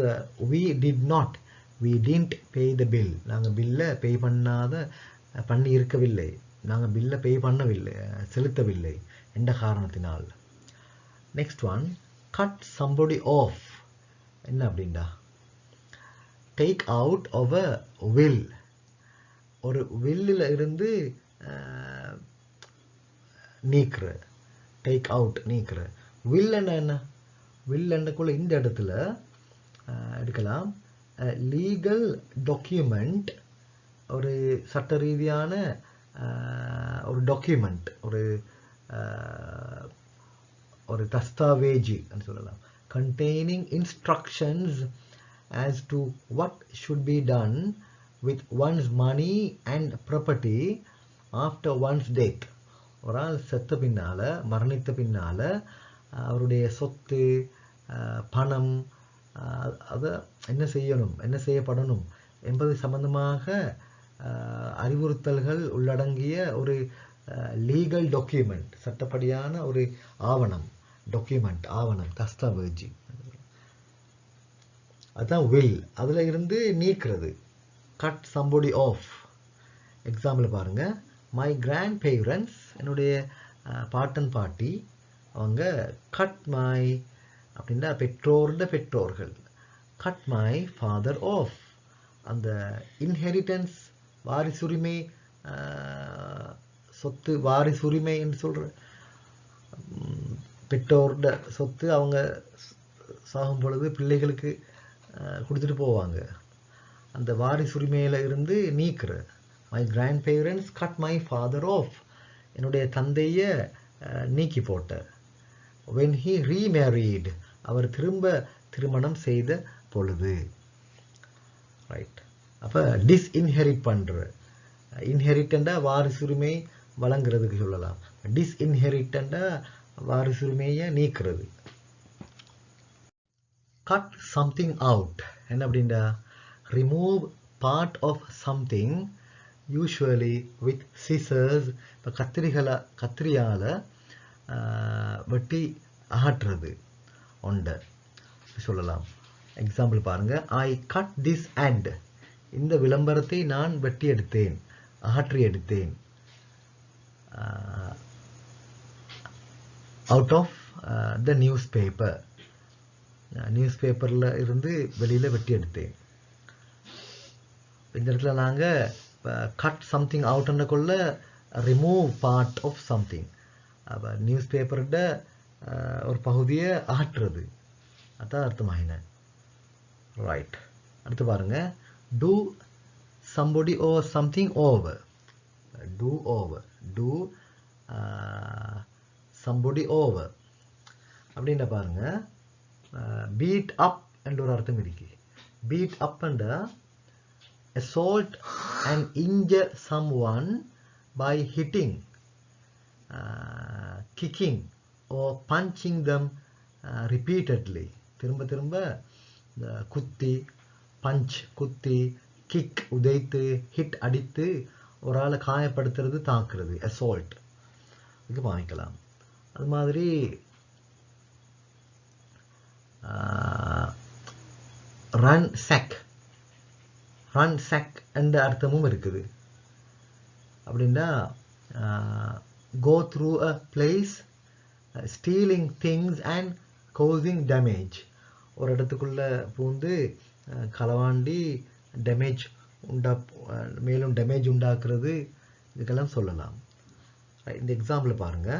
we didn't pay the bill. நாங்கள் பில்லை பே பண்ணி இருக்கவில்லை, நாங்கள் பில்லை பே பண்ணவில்லை, செலுத்தவில்லை என்ற காரணத்தினால். Next one, cut somebody off. என்ன அப்படின்டா take out of a will. ஒரு வில்லில் இருந்து நீக்கிற, டேக் அவுட் நீக்கிற. வில் என்ன? வில் என்னக்குள்ள இந்த இடத்துல எடுக்கலாம் லீகல் டாக்குமெண்ட், ஒரு சட்ட ரீதியான ஒரு டாக்குமெண்ட், ஒரு தஸ்தாவேஜ் சொல்லலாம். containing instructions as to what should be done with one's money and property after one's death. ஒரு ஆள் செத்த பின்னால, மரணித்த பின்னால அவருடைய சொத்து, பணம், அதை என்ன செய்யணும், என்ன செய்யப்படணும் என்பது சம்பந்தமாக அறிவுறுத்தல்கள் உள்ளடங்கிய ஒரு லீகல் டாக்குமெண்ட், சட்டப்படியான ஒரு ஆவணம், டாக்குமெண்ட், ஆவணம், தஸ்தாவேஜ். அதுதான் வில். அதில் இருந்து நீக்கிறது, கட் somebody off. எக்ஸாம்பிள் பாருங்க. மை கிராண்ட் பேரண்ட்ஸ், என்னுடைய பாட்டன் பாட்டி, அவங்க கட் மை அப்படின்னா பெற்றோர்கள், கட் மை ஃபாதர் ஆஃப். அந்த இன்ஹெரிட்டன்ஸ், வாரிசுரிமை, சொத்து வாரிசுரிமை என்று சொல்ற, பெற்றோரோட சொத்து அவங்க சாகும் பொழுது பிள்ளைகளுக்கு கொடுத்துட்டு போவாங்க. அந்த வாரிசுரிமையில இருந்து நீக்கிற. My grandparents cut my father off, என்னுடைய தந்தைய நீக்கி போட்ட. when he remarried, அவர் திருமணம் செய்த பொழுது. ரைட், அப்போ டிஸ்இன்ஹெரிட் பண்ற. இன்ஹெரிட்டண்டா வாரிசுரிமை வழங்குறதுக்கு சொல்லலாம். டிஸ்இன்ஹெரிட்டண்டா வாரிசுரிமையை நீக்கிறது. கட் சம்திங் அவுட் என்ன அப்படின்னா remove part of something, usually with scissors. இப்போ கத்திரியால் வெட்டி அகற்றுறது ஒன்றை சொல்லலாம். எக்ஸாம்பிள் பாருங்க. I cut this ad. இந்த விளம்பரத்தை நான் வெட்டி எடுத்தேன், அகற்றி எடுத்தேன். Out of the newspaper. நியூஸ் பேப்பரில் இருந்து வெளியில் வெட்டி எடுத்தேன். இந்த இடத்துல நாங்கள் கட் சம்திங் அவுட்ன்றக்குள்ள ரிமூவ் பார்ட் ஆஃப் சம்திங். அப்போ நியூஸ் பேப்பரோட ஒரு பகுதியை அகற்றுறது, அதான் அர்த்தமாகின. ரைட். அடுத்து பாருங்க, do somebody or something over. Do over. Do somebody over அப்படின்னா பாருங்க, பீட் அப் என்ற ஒரு அர்த்தம் இருக்கு. பீட் அப் என்ற assault and injure someone by hitting, kicking or punching them repeatedly. திரும்ப திரும்ப குத்தி, பஞ்ச் குத்தி, கிக் உதைத்து, ஹிட் அடித்து ஒரு ஆளை காயப்படுத்துறது, தாக்குறது, assault இது வாங்கிக்கலாம். அது மாதிரி ரன் சாக், ரன் சாக் என்ற அர்த்தமும் இருக்குது. அப்படின்னா go through a place stealing things and causing damage. ஒரு இடத்துக்குள்ள பூந்து களவாண்டி டேமேஜ் மேலும் டேமேஜ் உண்டாக்குறது, இதுக்கெல்லாம் சொல்லலாம். இந்த எக்ஸாம்பிள் பாருங்க,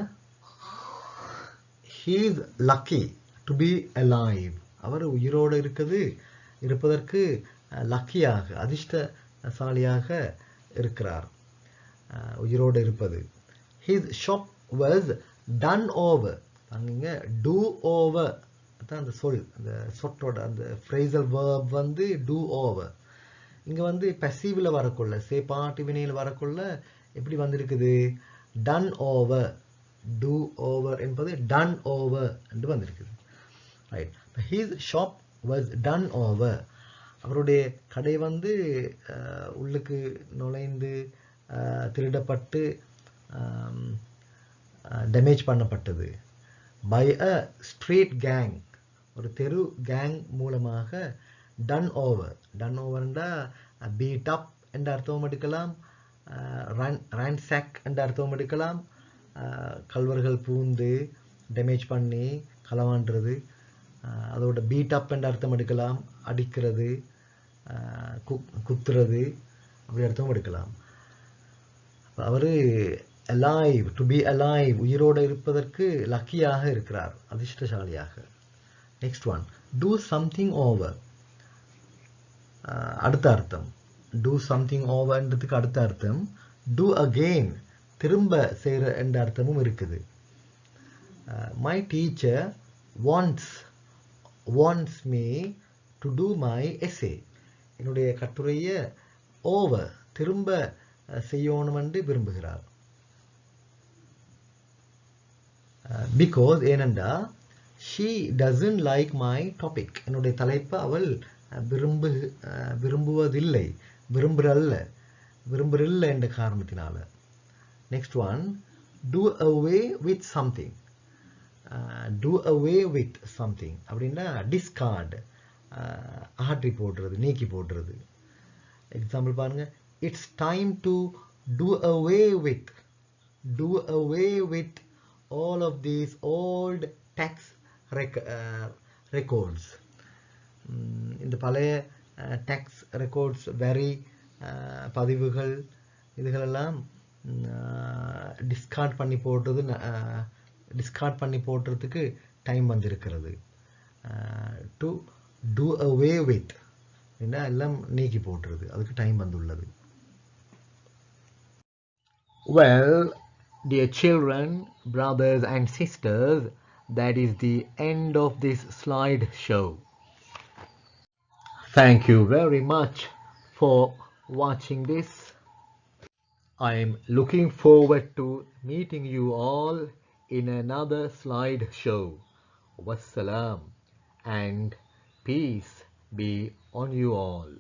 he is lucky to be alive. அவர் உயிரோடு இருப்பதற்கு லக்கியாக, அதிர்ஷ்டசாலியாக இருக்கிறார், உயிரோடு இருப்பது. his shop was done over. அங்க do over அதான் அந்த சொல், அந்த சொற்றோட அந்த phrasal verb வந்து do over. இங்க வந்து passiveல வரக்குள்ள, சே பாட்டு வினையில் வரக்குள்ள எப்படி வந்திருக்குது, done over. do over என்பது done over என்று வந்திருக்குது. Right. his shop was done over. அவருடைய கடை வந்து உள்ளுக்கு நுழைந்து திருடப்பட்டு டேமேஜ் பண்ணப்பட்டது. by a street gang, ஒரு தெரு கேங் மூலமாக டன் ஓவர். டன் ஓவர்ண்டா பீட் அப் என்ற அர்த்தமும் எடுக்கலாம், ரன்சாக் என்ற அர்த்தமும் எடுக்கலாம். கல்வர்கள் பூந்து டேமேஜ் பண்ணி களவாண்டுறது, அதோட பீட் அப் என்ற அர்த்தம் எடுக்கலாம், அடிக்கிறது, குத்துறது, அப்படி அர்த்தமும் எடுக்கலாம். அவர் alive, to be alive, உயிரோடு இருப்பதற்கு லக்கியாக இருக்கிறார், அதிர்ஷ்டசாலியாக. Next one, do something over. அடுத்த அர்த்தம் do something over என்றதுக்கு அடுத்த அர்த்தம் do again, திரும்ப செய்கிற என்ற அர்த்தமும் இருக்குது. my teacher wants me to do my essay. என்னுடைய கட்டுரையை over, திரும்ப செய்யணும் என்று விரும்புகிறார். because ஏனென்றா she doesn't like my topic. என்னுடைய தலைப்பை அவள் விரும்புவதில்லை, விரும்புறல்ல என்ற காரணத்தினால. Next one, do away with something. do away with something அப்படின்னா discard, அகற்றி போடுறது, நீக்கி போடுறது. எக்ஸாம்பிள் பாருங்க, it's time to do away with all of these old tax records. இந்த பழைய tax records, வரி பதிவுகள், இதுகளெல்லாம் டிஸ்கார்ட் பண்ணி போடுறதுக்கு டைம் வந்திருக்கிறது. டு டூ அவே வித் எல்லாம் நீக்கி போட்டுறது, அதுக்கு டைம் வந்துள்ளது. Well, dear children, brothers and sisters, that is the end of this slide show. Thank you very much for watching this. I am looking forward to meeting you all in another slide show. Wassalam and peace be on you all.